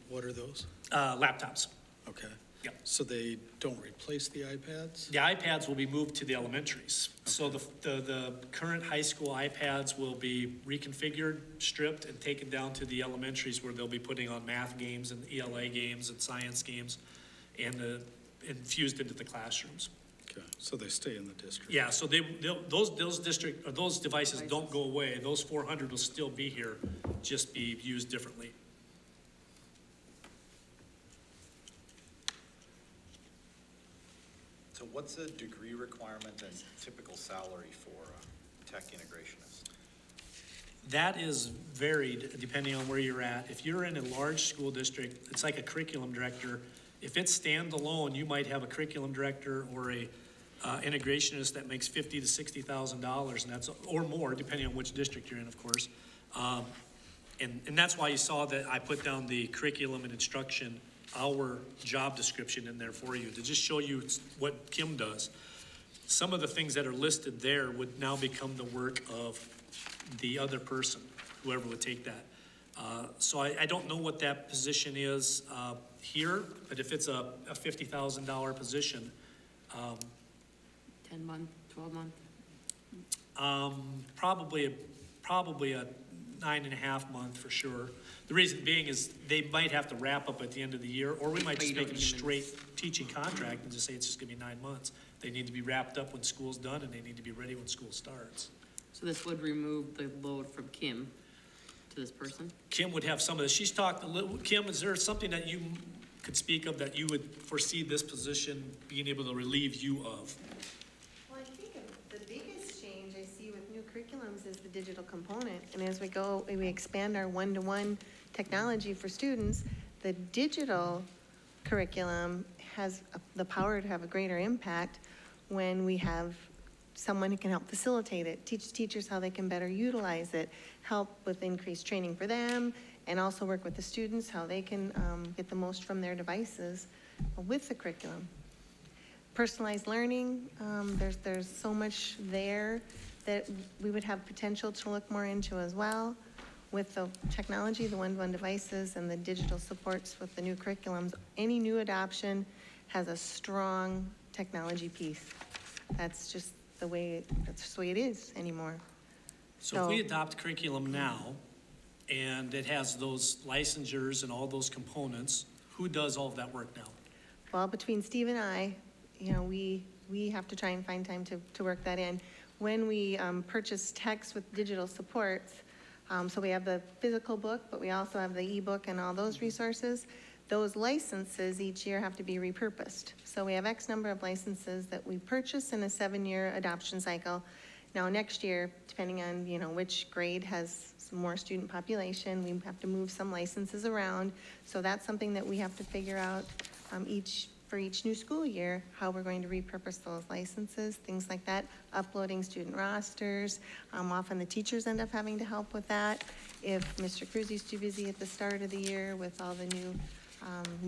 A: What are those?
D: Laptops.
A: Okay.
D: Yep.
A: So they don't replace the iPads?
D: The iPads will be moved to the elementaries. Okay. So the current high school iPads will be reconfigured, stripped, and taken down to the elementaries where they'll be putting on math games and ELA games and science games and infused into the classrooms.
A: Okay, so they stay in the district.
D: Yeah, so those devices don't go away. Those 400 will still be here, just be used differently.
K: So what's the degree requirement and typical salary for a tech integrationist?
D: That is varied depending on where you're at. If you're in a large school district, it's like a curriculum director. If it's standalone, you might have a curriculum director or a integrationist that makes $50,000 to $60,000, and that's or more, depending on which district you're in, of course. And that's why you saw that I put down the curriculum and instruction, our job description in there for you to just show you what Kim does. some of the things that are listed there would now become the work of the other person, whoever would take that. So I don't know what that position is here, but if it's a $50,000 position,
J: 10 month, 12 month?
D: probably a 9.5 month for sure. The reason being is they might have to wrap up at the end of the year, or we might
J: But
D: just
J: you
D: make
J: don't
D: it a
J: even-
D: straight teaching contract and just say it's just gonna be 9 months. They need to be wrapped up when school's done, and they need to be ready when school starts.
J: So this would remove the load from Kim to this person?
D: Kim would have some of this. She's talked a little, Kim, is there something that you could speak of that you would foresee this position being able to relieve you of?
F: Well, I think the biggest change I see with new curriculums is the digital component. And as we expand our one-to-one technology for students, the digital curriculum has the power to have a greater impact when we have someone who can help facilitate it, teach teachers how they can better utilize it, help with increased training for them, and also work with the students, how they can get the most from their devices with the curriculum. Personalized learning, there's so much there that we would have potential to look more into as well with the technology, the one-to-one devices, and the digital supports with the new curriculums. Any new adoption has a strong technology piece. That's just the way it is anymore.
D: So if we adopt curriculum now, and it has those licensures and all those components, who does all of that work now?
F: Well, between Steve and I, we have to try and find time to work that in. When we purchase text with digital supports, so we have the physical book, but we also have the ebook and all those resources. Those licenses each year have to be repurposed. So we have X number of licenses that we purchase in a 7-year adoption cycle. Now next year, depending on which grade has some more student population, we have to move some licenses around. So that's something that we have to figure out for each new school year, how we're going to repurpose those licenses, things like that, uploading student rosters. Often the teachers end up having to help with that if Mr. Cruzy's too busy at the start of the year with all the new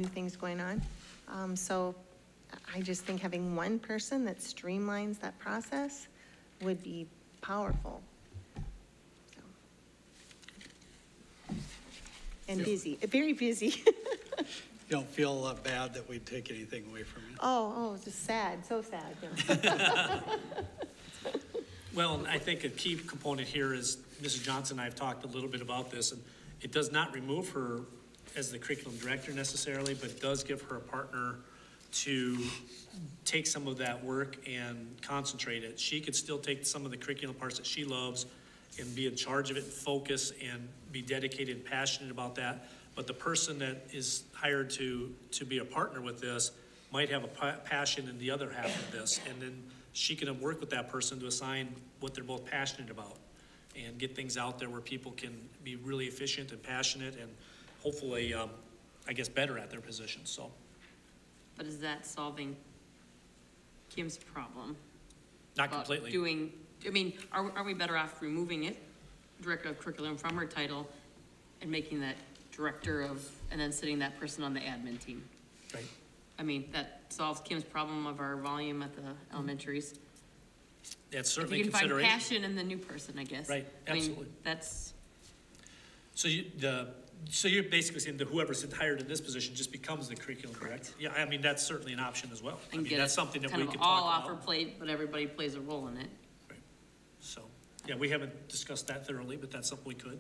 F: things going on. So I just think having one person that streamlines that process would be powerful. So. And busy, very busy.
A: You don't feel bad that we'd take anything away from you?
F: Oh, it's just sad, so sad.
D: Well, I think a key component here is Mrs. Johnson and I have talked a little bit about this, and it does not remove her as the curriculum director necessarily, but it does give her a partner to take some of that work and concentrate it. She could still take some of the curriculum parts that she loves and be in charge of it and focus and be dedicated and passionate about that. But the person that is hired to be a partner with this might have a passion in the other half of this, and then she can work with that person to assign what they're both passionate about and get things out there where people can be really efficient and passionate and hopefully, I guess, better at their positions. So.
J: But is that solving Kim's problem?
D: Not completely.
J: Are we better off removing it, director of curriculum, from her title and making that director of, and then sitting that person on the admin team?
D: Right.
J: That solves Kim's problem of our volume at the elementaries.
D: That's certainly
J: if you can
D: consideration.
J: find passion in the new person, I guess.
D: Right, absolutely.
J: That's.
D: So you're basically saying that whoever's hired in this position just becomes the curriculum director? Yeah, that's certainly an option as well. That's something that we could talk about.
J: All offer plate, but everybody plays a role in it.
D: Right. So, yeah, we haven't discussed that thoroughly, but that's something we could.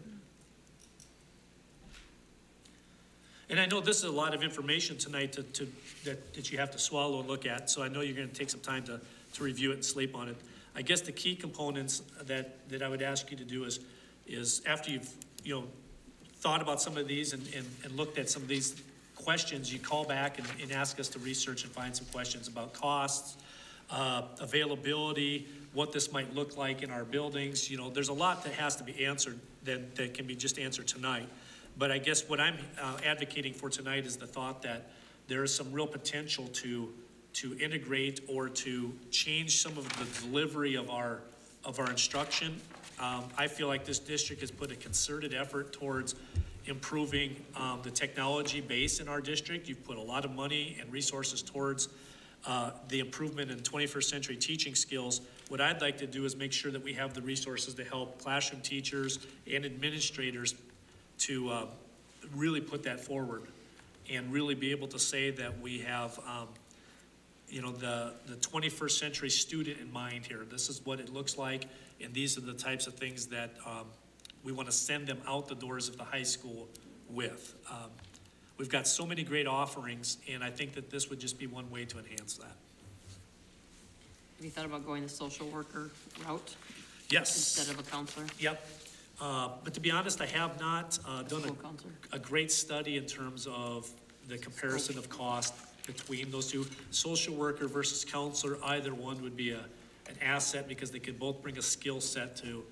D: And I know this is a lot of information tonight that you have to swallow and look at, so I know you're going to take some time to review it and sleep on it. I guess the key components that I would ask you to do is after you've thought about some of these and looked at some of these questions, you call back and ask us to research and find some questions about costs, availability, what this might look like in our buildings. There's a lot that has to be answered that can be just answered tonight. But I guess what I'm advocating for tonight is the thought that there is some real potential to integrate or to change some of the delivery of our instruction. I feel like this district has put a concerted effort towards improving the technology base in our district. You've put a lot of money and resources towards the improvement in 21st century teaching skills, what I'd like to do is make sure that we have the resources to help classroom teachers and administrators to really put that forward and really be able to say that we have, the 21st century student in mind here. This is what it looks like, and these are the types of things that we want to send them out the doors of the high school with. We've got so many great offerings, and I think that this would just be one way to enhance that.
J: Have you thought about going the social worker route?
D: Yes.
J: Instead of a counselor?
D: Yep. But to be honest, I have not done
J: School counselor?
D: a great study in terms of the comparison of cost between those two. Social worker versus counselor, either one would be an asset because they could both bring a skill set to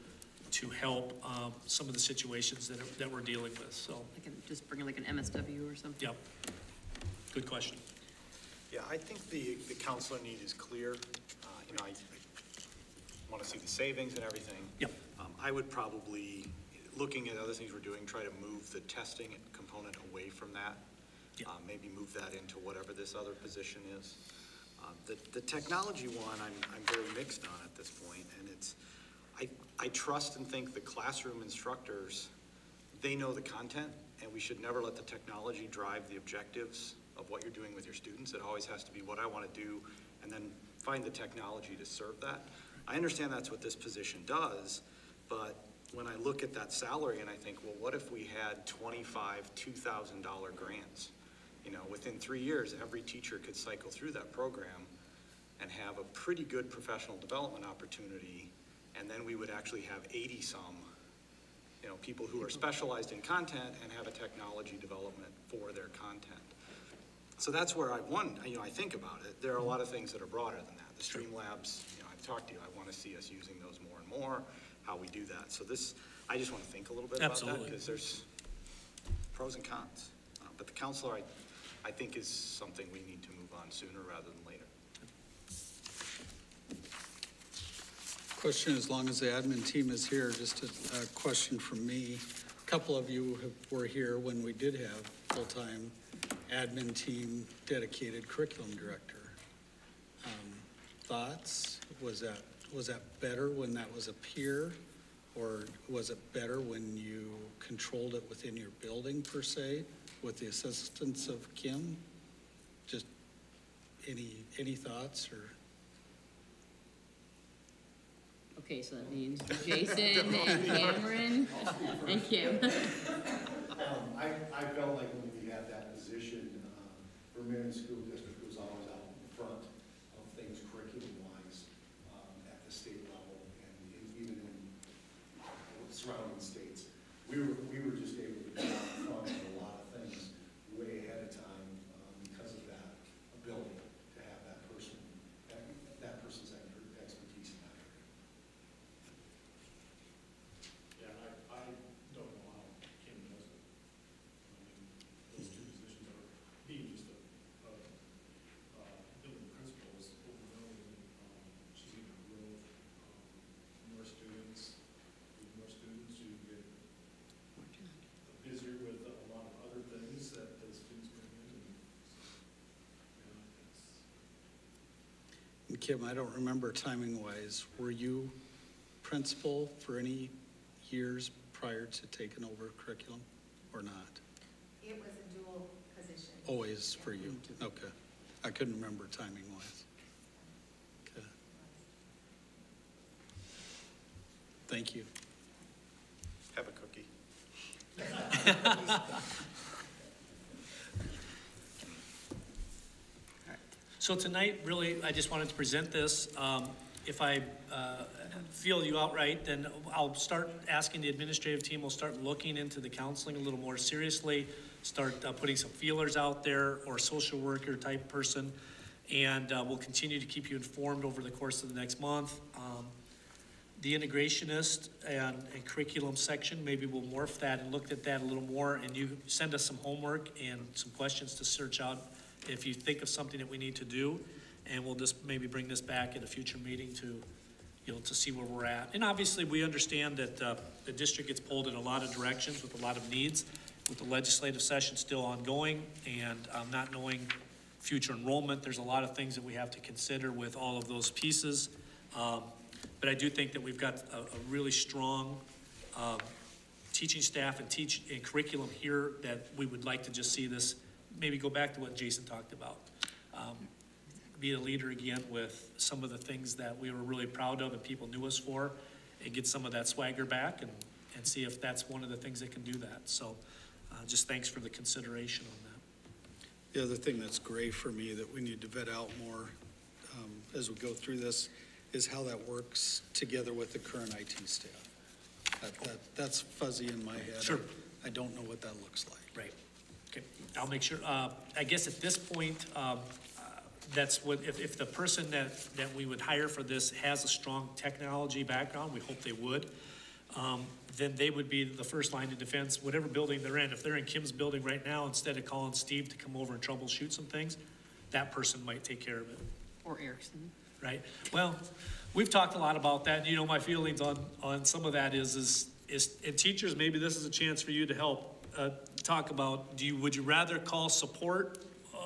D: help some of the situations that we're dealing with, so.
J: I can just bring like an MSW or something?
D: Yep. Good question.
K: Yeah, I think the counselor need is clear. I want to see the savings and everything.
D: Yep.
K: I would probably, looking at other things we're doing, try to move the testing component away from that.
D: Yep.
K: Maybe move that into whatever this other position is. The technology one, I'm very mixed on at this point, and it's, I trust and think the classroom instructors, they know the content, and we should never let the technology drive the objectives of what you're doing with your students. It always has to be what I want to do, and then find the technology to serve that. I understand that's what this position does, but when I look at that salary and I think, well, what if we had 25 $2,000 grants? Within 3 years, every teacher could cycle through that program and have a pretty good professional development opportunity, and then we would actually have 80-some, people who are specialized in content and have a technology development for their content. So that's where I think about it. There are a lot of things that are broader than that. The Streamlabs, I've talked to you, I want to see us using those more and more, how we do that. So I just want to think a little bit about that because there's pros and cons. But the counselor, I think is something we need to move on sooner rather than later.
A: Question, as long as the admin team is here, just a question from me. A couple of you were here when we did have full-time admin team dedicated curriculum director. Thoughts? Was that better when that was a peer, or was it better when you controlled it within your building per se, with the assistance of Kim? Just any thoughts or?
J: Okay, so that means Jason and Cameron and Kim.
I: I felt like when we had that position, Vermillion School District was always out in front of things curriculum-wise at the state level and even in surrounding states. We were just able to get out in front of a lot of things way ahead of time because of that ability to have that person's expertise in that area.
H: Yeah, I don't know how Kim does it. Those two positions are being just a building principal is overwhelming. She's going to grow more students. With more students, you get busier with a lot of other things that the students bring in.
A: And Kim, I don't remember timing-wise. Were you principal for any years prior to taking over curriculum or not?
F: It was a dual position.
A: Always for you? Okay. I couldn't remember timing-wise. Okay. Thank you.
K: Have a cookie.
D: So tonight, really, I just wanted to present this. If I feel you outright, then I'll start asking the administrative team, we'll start looking into the counseling a little more seriously, start putting some feelers out there, or social worker type person, and we'll continue to keep you informed over the course of the next month. The integrationist and curriculum section, maybe we'll morph that and look at that a little more, and you send us some homework and some questions to search out if you think of something that we need to do, and we'll just maybe bring this back at a future meeting to, to see where we're at. And obviously, we understand that the district gets pulled in a lot of directions with a lot of needs, with the legislative session still ongoing, and not knowing, future enrollment. There's a lot of things that we have to consider with all of those pieces. But I do think that we've got a really strong teaching staff and curriculum here that we would like to just see this, maybe go back to what Jason talked about. Be a leader again with some of the things that we were really proud of and people knew us for, and get some of that swagger back and see if that's one of the things that can do that. So just thanks for the consideration on that.
A: The other thing that's gray for me that we need to vet out more as we go through this is how that works together with the current IT staff. That's fuzzy in my head.
D: Sure.
A: I don't know what that looks like.
D: Right. Okay. I'll make sure. I guess at this point, that's what, if the person that we would hire for this has a strong technology background, we hope they would, then they would be the first line of defense, whatever building they're in. If they're in Kim's building right now, instead of calling Steve to come over and troubleshoot some things, that person might take care of it.
B: Or Erickson.
D: Right. Well, we've talked a lot about that. You know, my feelings on some of that is and teachers, maybe this is a chance for you to help talk about, would you rather call support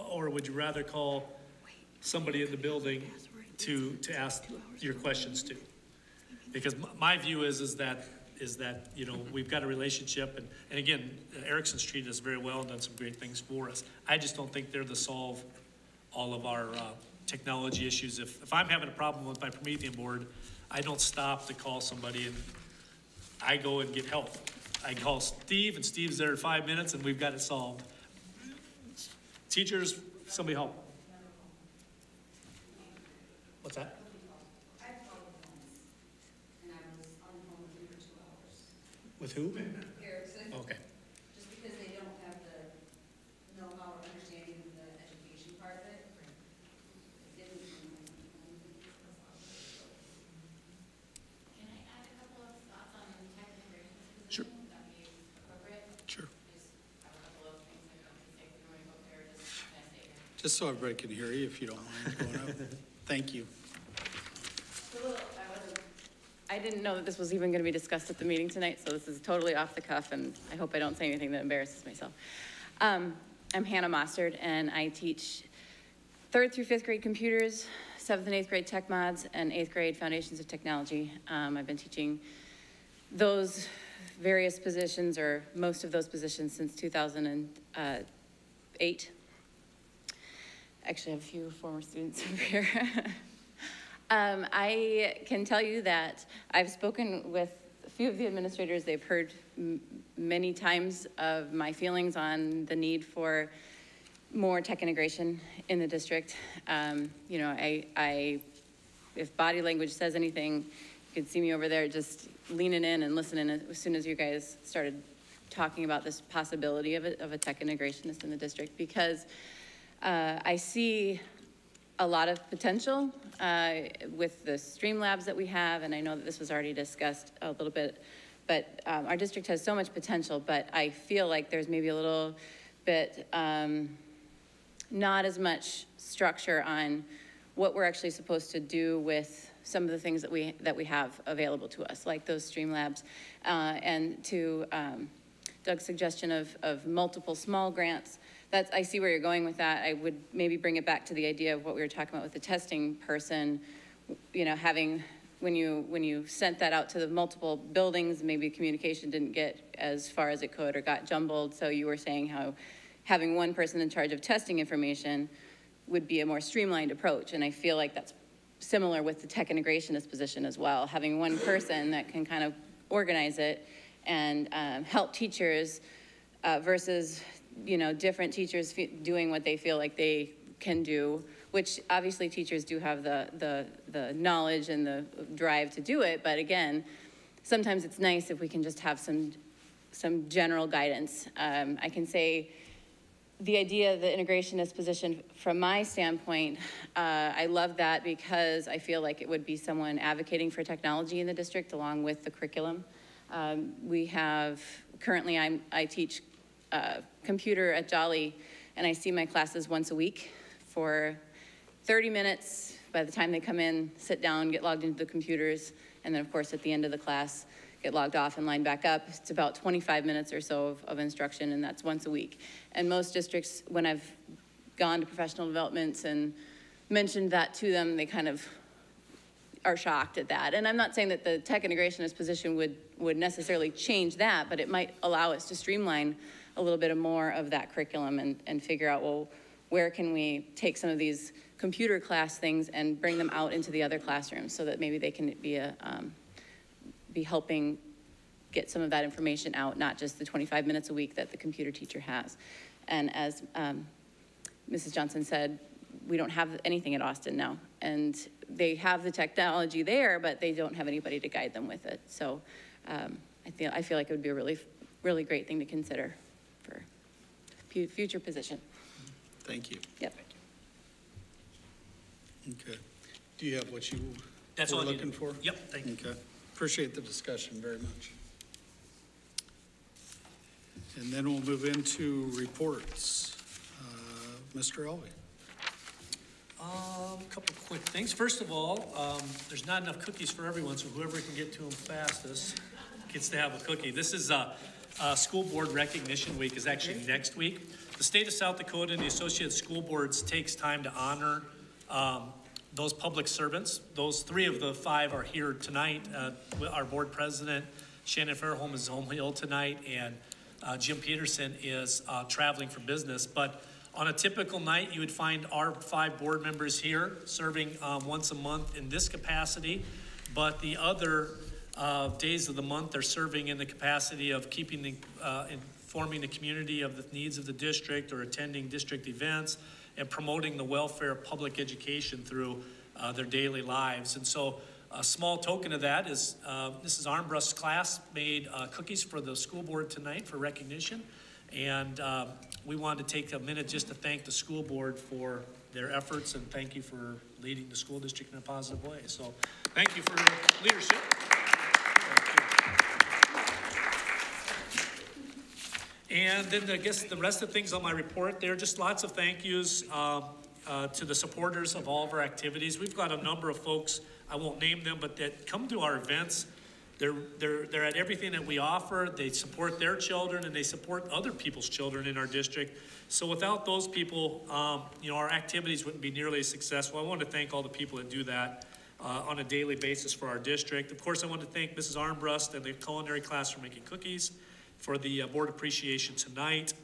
D: or would you rather call somebody in the building to ask your questions to? Because my view is that, you know, we've got a relationship, and again, Erickson's treated us very well and done some great things for us. I just don't think they're the solve all of our technology issues. If I'm having a problem with my Promethean board, I don't stop to call somebody, and I go and get help. I call Steve, and Steve's there in 5 minutes, and we've got it solved. Teachers, somebody help. What's that?
L: I called once, and I was on the phone with him for 2 hours.
D: With who?
L: Erickson.
D: Okay.
L: Just because they don't have the know-how or understanding of the education part of it. It didn't.
M: Can I add a couple of thoughts on tech integration?
D: Sure.
M: Would that be appropriate?
A: Sure.
M: Just have a couple of things I don't think we want to go there, just kind of stay here.
A: Just so everybody can hear you, if you don't mind going up. Thank you.
N: I didn't know that this was even going to be discussed at the meeting tonight, so this is totally off the cuff, and I hope I don't say anything that embarrasses myself. I'm Hannah Mostard, and I teach 3rd through 5th grade computers, 7th and 8th grade tech mods, and 8th grade foundations of technology. I've been teaching those various positions, or most of those positions, since 2008. Actually, I have a few former students over here. I can tell you that I've spoken with a few of the administrators. They've heard many times of my feelings on the need for more tech integration in the district. You know, if body language says anything, you can see me over there just leaning in and listening as soon as you guys started talking about this possibility of a tech integrationist in the district, because I see a lot of potential with the Streamlabs that we have, and I know that this was already discussed a little bit, but our district has so much potential, but I feel like there's maybe a little bit not as much structure on what we're actually supposed to do with some of the things that we have available to us, like those Streamlabs, and to Doug's suggestion of multiple small grants. I see where you're going with that. I would maybe bring it back to the idea of what we were talking about with the testing person, you know, having, when you sent that out to the multiple buildings, maybe communication didn't get as far as it could or got jumbled. So you were saying how having one person in charge of testing information would be a more streamlined approach. And I feel like that's similar with the tech integrationist position as well. Having one person that can kind of organize it and help teachers versus, you know, different teachers doing what they feel like they can do, which obviously teachers do have the knowledge and the drive to do it. But again, sometimes it's nice if we can just have some general guidance. I can say the idea of the integrationist position, from my standpoint, I love that because I feel like it would be someone advocating for technology in the district along with the curriculum. We have, currently I teach computer at Jolly, and I see my classes once a week for 30 minutes. By the time they come in, sit down, get logged into the computers, and then of course at the end of the class, get logged off and line back up. It's about 25 minutes or so of instruction, and that's once a week. And most districts, when I've gone to professional developments and mentioned that to them, they kind of are shocked at that. And I'm not saying that the tech integrationist position would necessarily change that, but it might allow us to streamline a little bit more of that curriculum and figure out, well, where can we take some of these computer class things and bring them out into the other classrooms so that maybe they can be helping get some of that information out, not just the 25 minutes a week that the computer teacher has. And as Mrs. Johnson said, we don't have anything at Austin now. And they have the technology there, but they don't have anybody to guide them with it. So I feel like it would be a really, really great thing to consider for future position.
A: Thank you.
N: Yep.
A: Okay. Do you have what you
D: That's
A: were
D: all I
A: looking
D: needed.
A: for?
D: Yep, thank you.
A: Okay. Appreciate the discussion very much. And then we'll move into reports. Mr. Elvey.
D: A couple quick things. First of all, there's not enough cookies for everyone, so whoever can get to them fastest gets to have a cookie. This is School Board Recognition Week is actually next week. The state of South Dakota and the Associated School Boards takes time to honor those public servants. Those 3 of the 5 are here tonight. Our board president, Shannon Fairholm, is home ill tonight, and Jim Peterson is traveling for business. But on a typical night, you would find our 5 board members here serving once a month in this capacity. But the other days of the month, they're serving in the capacity of informing the community of the needs of the district or attending district events and promoting the welfare of public education through their daily lives. And so a small token of that is Mrs. Armbrust's class made cookies for the school board tonight for recognition. And we wanted to take a minute just to thank the school board for their efforts and thank you for leading the school district in a positive way. So thank you for your leadership. And then I guess the rest of the things on my report, there are just lots of thank yous to the supporters of all of our activities. We've got a number of folks, I won't name them, but that come to our events. They're at everything that we offer. They support their children and they support other people's children in our district. So without those people, our activities wouldn't be nearly as successful. I want to thank all the people that do that on a daily basis for our district. Of course, I want to thank Mrs. Armbrust and the culinary class for making cookies for the board appreciation tonight.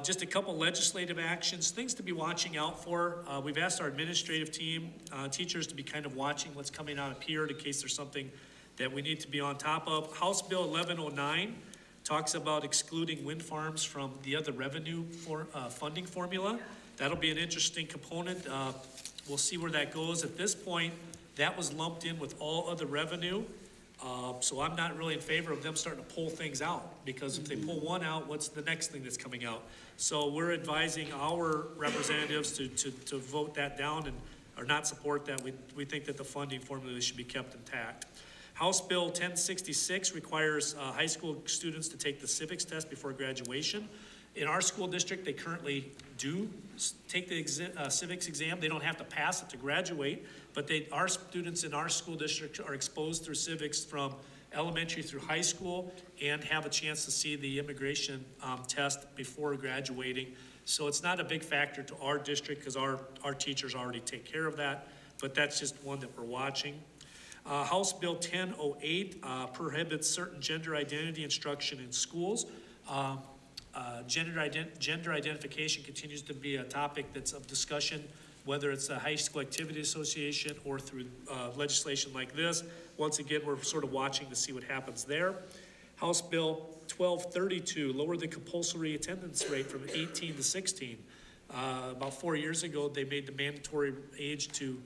D: Just a couple legislative actions, things to be watching out for. We've asked our administrative team, teachers, to be kind of watching what's coming out of here in case there's something that we need to be on top of. House Bill 1109 talks about excluding wind farms from the other revenue funding formula. That'll be an interesting component. We'll see where that goes. At this point, that was lumped in with all other revenue. So I'm not really in favor of them starting to pull things out, because if they pull one out, what's the next thing that's coming out? So we're advising our representatives to vote that down or not support that. We think that the funding formula should be kept intact. House Bill 1066 requires high school students to take the civics test before graduation. In our school district, they currently do take the civics exam. They don't have to pass it to graduate, but our students in our school district are exposed through civics from elementary through high school and have a chance to see the immigration test before graduating. So it's not a big factor to our district because our teachers already take care of that, but that's just one that we're watching. House Bill 1008 prohibits certain gender identity instruction in schools. Gender identification continues to be a topic that's of discussion, whether it's the High School Activity Association or through legislation like this. Once again, we're sort of watching to see what happens there. House Bill 1232 lowered the compulsory attendance rate from 18 to 16. About 4 years ago, they made the mandatory age to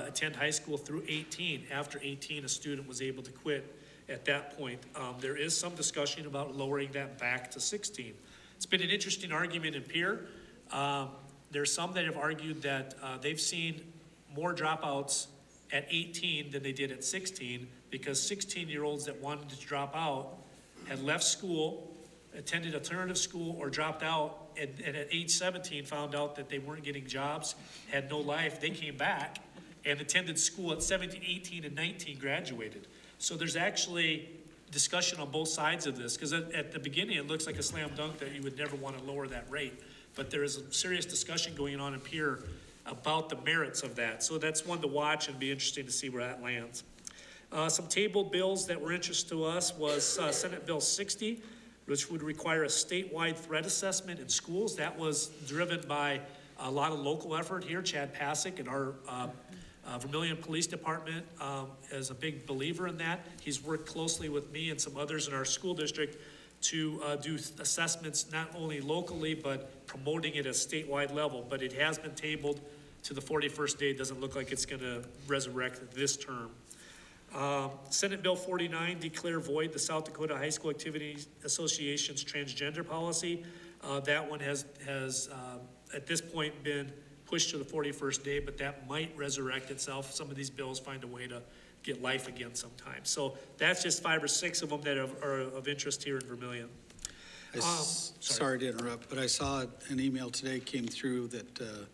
D: attend high school through 18. After 18, a student was able to quit at that point. There is some discussion about lowering that back to 16. It's been an interesting argument in Pierre. There's some that have argued that they've seen more dropouts at 18 than they did at 16 because 16-year-olds that wanted to drop out had left school, attended alternative school, or dropped out, and at age 17 found out that they weren't getting jobs, had no life. They came back and attended school at 17, 18, and 19, graduated. So there's actually discussion on both sides of this, because at the beginning it looks like a slam dunk that you would never want to lower that rate. but there is a serious discussion going on in Pierre about the merits of that. So that's one to watch and be interesting to see where that lands. Some tabled bills that were interest to us was Senate Bill 60, which would require a statewide threat assessment in schools. That was driven by a lot of local effort here. Chad Pasick and our Vermillion Police Department is a big believer in that. He's worked closely with me and some others in our school district to do assessments not only locally, but promoting it at a statewide level. But it has been tabled to the 41st day. It doesn't look like it's going to resurrect this term. Senate Bill 49, declare void the South Dakota High School Activities Association's transgender policy. That one has at this point been pushed to the 41st day, but that might resurrect itself. Some of these bills find a way to get life again sometime. So that's just 5 or 6 of them that are of interest here in Vermillion.
A: Sorry to interrupt, but I saw an email today came through that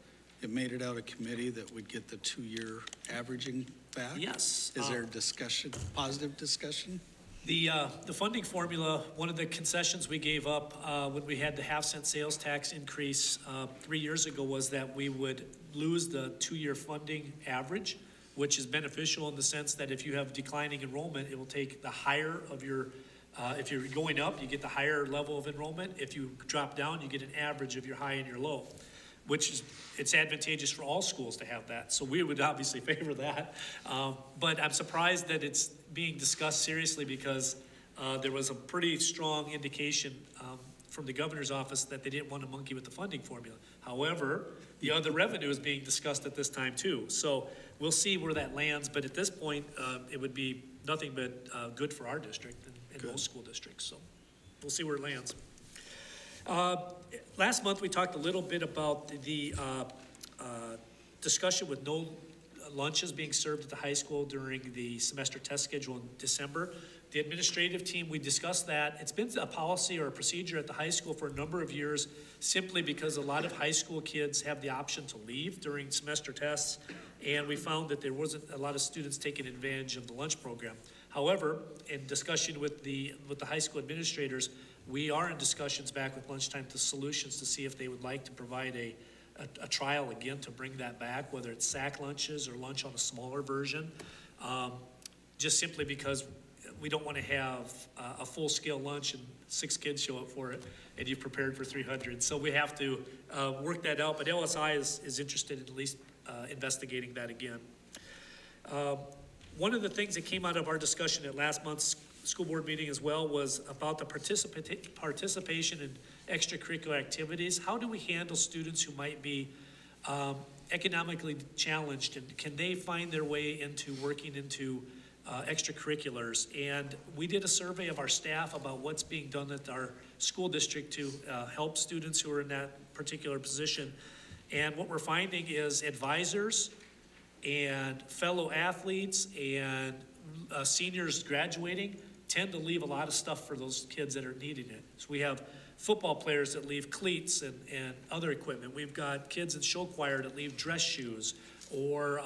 A: it made it out of committee that we'd get the 2-year averaging back.
D: Yes.
A: Is there discussion, positive discussion?
D: The funding formula, one of the concessions we gave up when we had the half-cent sales tax increase 3 years ago was that we would lose the 2-year funding average, which is beneficial in the sense that if you have declining enrollment, it will take the higher of your, if you're going up, you get the higher level of enrollment. If you drop down, you get an average of your high and your low, which is, it's advantageous for all schools to have that. So we would obviously favor that. But I'm surprised that it's being discussed seriously because there was a pretty strong indication from the governor's office that they didn't want to monkey with the funding formula. However, the other revenue is being discussed at this time too. So we'll see where that lands. But at this point, it would be nothing but good for our district and most school districts. So we'll see where it lands. Last month, we talked a little bit about the discussion with no lunches being served at the high school during the semester test schedule in December. The administrative team, we discussed that. It's been a policy or a procedure at the high school for a number of years simply because a lot of high school kids have the option to leave during semester tests, and we found that there wasn't a lot of students taking advantage of the lunch program. However, in discussion with the high school administrators, we are in discussions back with Lunchtime to Solutions to see if they would like to provide a trial again to bring that back, whether it's sack lunches or lunch on a smaller version, just simply because we don't want to have a full-scale lunch and 6 kids show up for it and you've prepared for 300. So we have to work that out, but LSI is interested in at least investigating that again. One of the things that came out of our discussion at last month's school board meeting as well was about the participation in extracurricular activities. How do we handle students who might be economically challenged, and can they find their way into working into extracurriculars? And we did a survey of our staff about what's being done at our school district to help students who are in that particular position. And what we're finding is advisors and fellow athletes and seniors graduating tend to leave a lot of stuff for those kids that are needing it. So we have football players that leave cleats and other equipment. We've got kids in show choir that leave dress shoes, or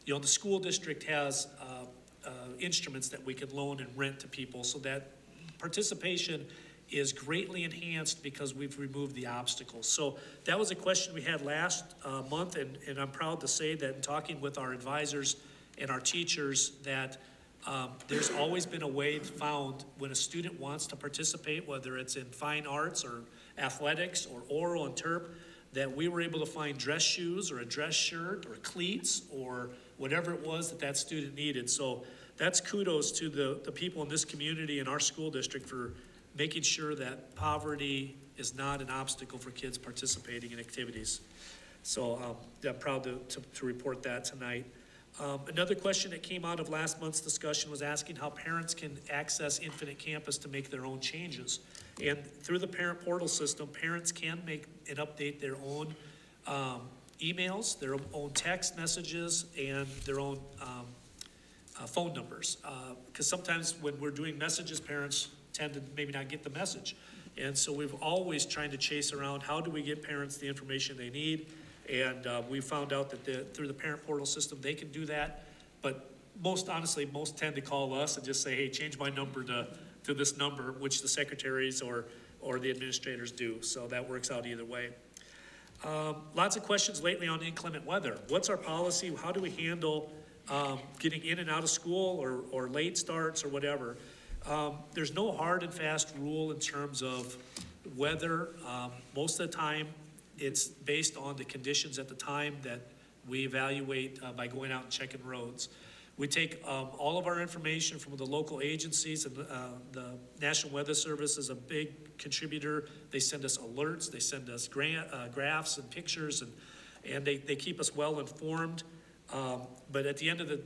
D: the school district has instruments that we could loan and rent to people, so that participation is greatly enhanced because we've removed the obstacles. So that was a question we had last month, and I'm proud to say that in talking with our advisors and our teachers that there's always been a way found when a student wants to participate, whether it's in fine arts or athletics or oral and terp, that we were able to find dress shoes or a dress shirt or cleats or whatever it was that student needed. So that's kudos to the people in this community and our school district for making sure that poverty is not an obstacle for kids participating in activities. So I'm proud to report that tonight. Another question that came out of last month's discussion was asking how parents can access Infinite Campus to make their own changes. And through the parent portal system, parents can make and update their own emails, their own text messages, and their own phone numbers. Because sometimes when we're doing messages, parents tend to maybe not get the message. And so we've always tried to chase around how do we get parents the information they need. And we found out that through the parent portal system, they can do that. But most honestly, most tend to call us and just say, hey, change my number to this number, which the secretaries or the administrators do. So that works out either way. Lots of questions lately on inclement weather. What's our policy? How do we handle getting in and out of school or late starts or whatever? There's no hard and fast rule in terms of weather. Most of the time, it's based on the conditions at the time that we evaluate by going out and checking roads. We take all of our information from the local agencies, and the National Weather Service is a big contributor. They send us alerts, they send us graphs and pictures, and they keep us well informed. But at the end of the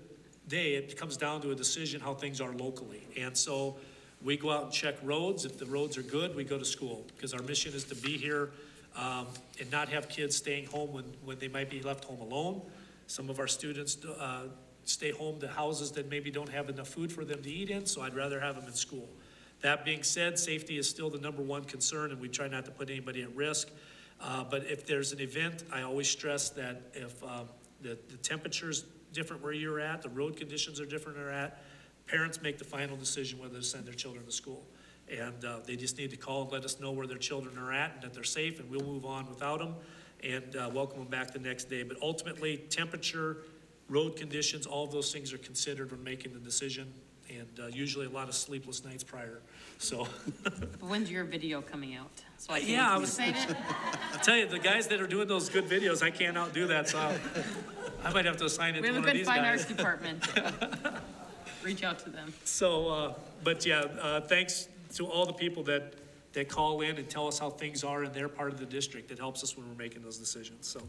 D: day, it comes down to a decision how things are locally. And so we go out and check roads. If the roads are good, we go to school, because our mission is to be here and not have kids staying home when they might be left home alone. Some of our students stay home to houses that maybe don't have enough food for them to eat in, so I'd rather have them in school. That being said, safety is still the #1 concern, and we try not to put anybody at risk. But if there's an event, I always stress that if the temperature's different where you're at, the road conditions are different where you're at, parents make the final decision whether to send their children to school. And they just need to call and let us know where their children are at and that they're safe, and we'll move on without them and welcome them back the next day. But ultimately, temperature, road conditions, all of those things are considered when making the decision, and usually a lot of sleepless nights prior. So.
J: When's your video coming out? So I can
D: Yeah, I tell you, the guys that are doing those good videos, I can't outdo that, so I might have to assign it to one of these guys.
J: We have a good fine arts department. Reach out to them.
D: So, but yeah, thanks to all the people that call in and tell us how things are in their part of the district. It helps us when we're making those decisions. So.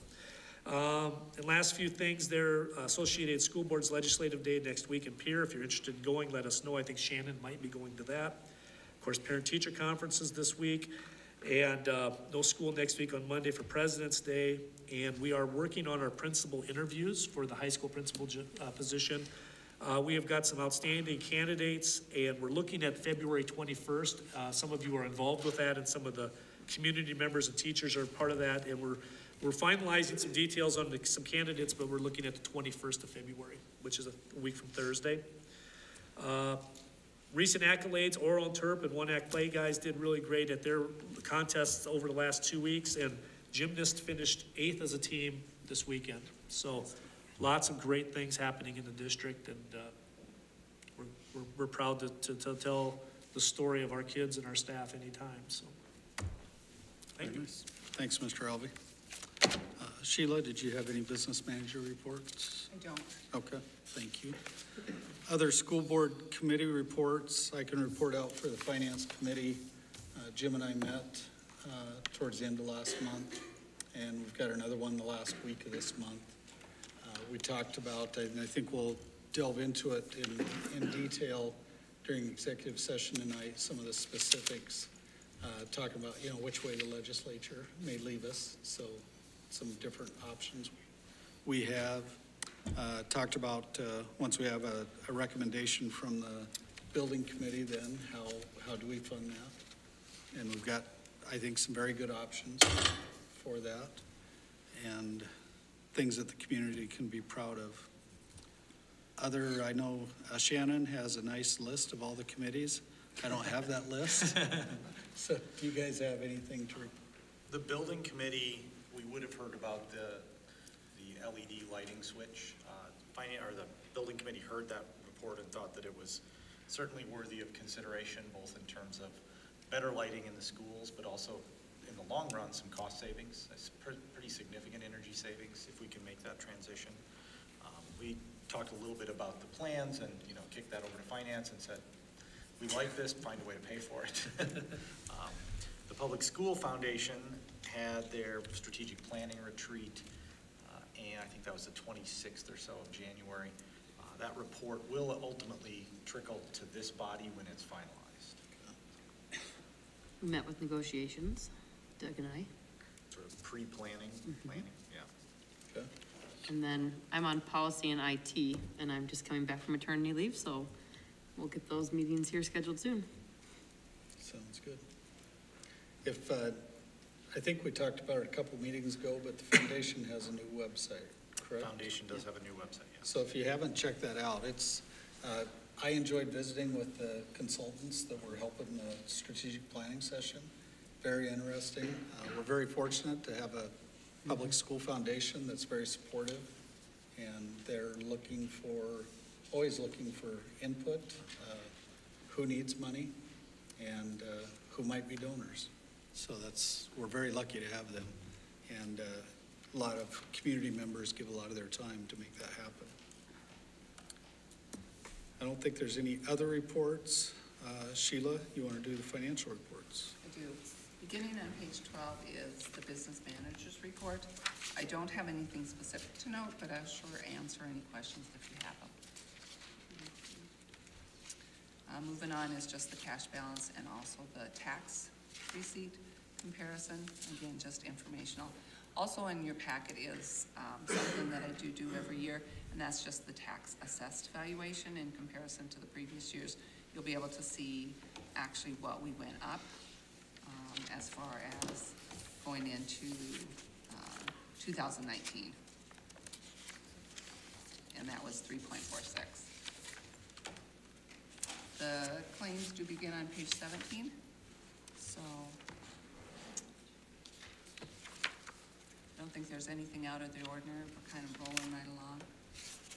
D: And last few things there, Associated School Board's Legislative Day next week in Pierre. If you're interested in going, let us know. I think Shannon might be going to that. Of course, parent-teacher conferences this week, and no school next week on Monday for President's Day. And we are working on our principal interviews for the high school principal position. We have got some outstanding candidates, and we're looking at February 21st. Some of you are involved with that, and some of the community members and teachers are part of that, and we're finalizing some details on some candidates, but we're looking at the 21st of February, which is a week from Thursday. Recent accolades, Oral and Terp and One Act Play guys did really great at their contests over the last 2 weeks, and gymnasts finished 8th as a team this weekend. So lots of great things happening in the district, and we're proud to tell the story of our kids and our staff anytime. So thank you.
A: Thanks, Mr. Alvey. Sheila, did you have any business manager reports?
B: I don't.
A: Okay, thank you. Other school board committee reports, I can report out for the finance committee. Jim and I met towards the end of last month, and we've got another one the last week of this month. We talked about, and I think we'll delve into it in detail during executive session tonight, some of the specifics, talking about, which way the legislature may leave us. So some different options we have. Talked about once we have a recommendation from the building committee, then how do we fund that? And we've got, I think, some very good options for that, and things that the community can be proud of. I know Shannon has a nice list of all the committees. I don't have that list. So do you guys have anything to report?
K: The building committee, we would have heard about the LED lighting switch. The building committee heard that report and thought that it was certainly worthy of consideration, both in terms of better lighting in the schools, but also in the long run, some cost savings. It's pretty significant energy savings if we can make that transition. We talked a little bit about the plans and, kicked that over to finance and said, we like this, find a way to pay for it. The Public School Foundation had their strategic planning retreat, and I think that was the 26th or so of January. That report will ultimately trickle to this body when it's finalized.
J: We met with negotiations, Doug and I.
K: Sort of pre-planning, planning, yeah.
A: Okay.
J: And then I'm on policy and IT, and I'm just coming back from maternity leave, so we'll get those meetings here scheduled soon.
A: Sounds good. I think we talked about it a couple meetings ago, but the foundation has a new website, correct?
K: Foundation does have a new website, yes.
A: So if you haven't checked that out, I enjoyed visiting with the consultants that were helping the strategic planning session. Very interesting. We're very fortunate to have a Public School Foundation that's very supportive, and they're always looking for input, who needs money, and who might be donors. So we're very lucky to have them, and a lot of community members give a lot of their time to make that happen. I don't think there's any other reports. Sheila, you want to do the financial reports?
B: I do. Beginning on page 12 is the business manager's report. I don't have anything specific to note, but I'll sure answer any questions if you have them. Moving on is just the cash balance and also the tax receipt comparison. Again, just informational. Also in your packet is something that I do every year, and that's just the tax assessed valuation in comparison to the previous years. You'll be able to see actually what we went up as far as going into 2019. And that was 3.46. The claims do begin on page 17. So I don't think there's anything out of the ordinary. We're kind of rolling right along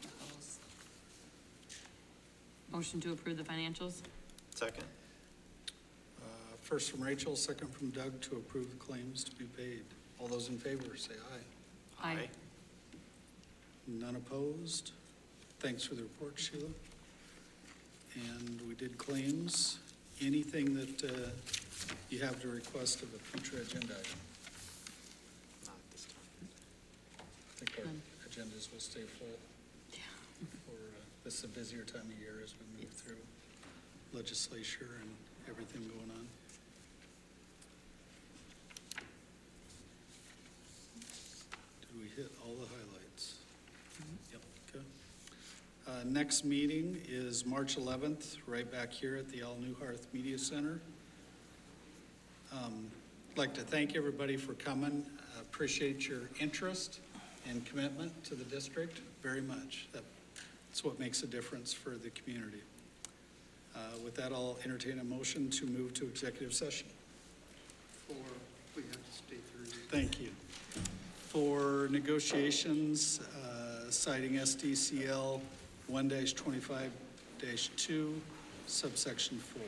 B: with those.
J: Motion to approve the financials?
K: Second.
A: First from Rachel, second from Doug to approve the claims to be paid. All those in favor say aye.
J: Aye.
A: None opposed. Thanks for the report, Sheila. And we did claims. Anything that you have to request of a future agenda item?
K: Not at this time.
A: I think our agendas will stay full. Yeah. This is a busier time of year as we move through legislature and everything going on. Did we hit all the highlights? Yep. Okay. Next meeting is March 11th, right back here at the Neuharth Media Center. I'd like to thank everybody for coming. Appreciate your interest and commitment to the district very much. That's what makes a difference for the community. With that, I'll entertain a motion to move to executive session.
O: We have to stay through.
A: Thank you. For negotiations, citing SDCL 1-25-2, subsection 4.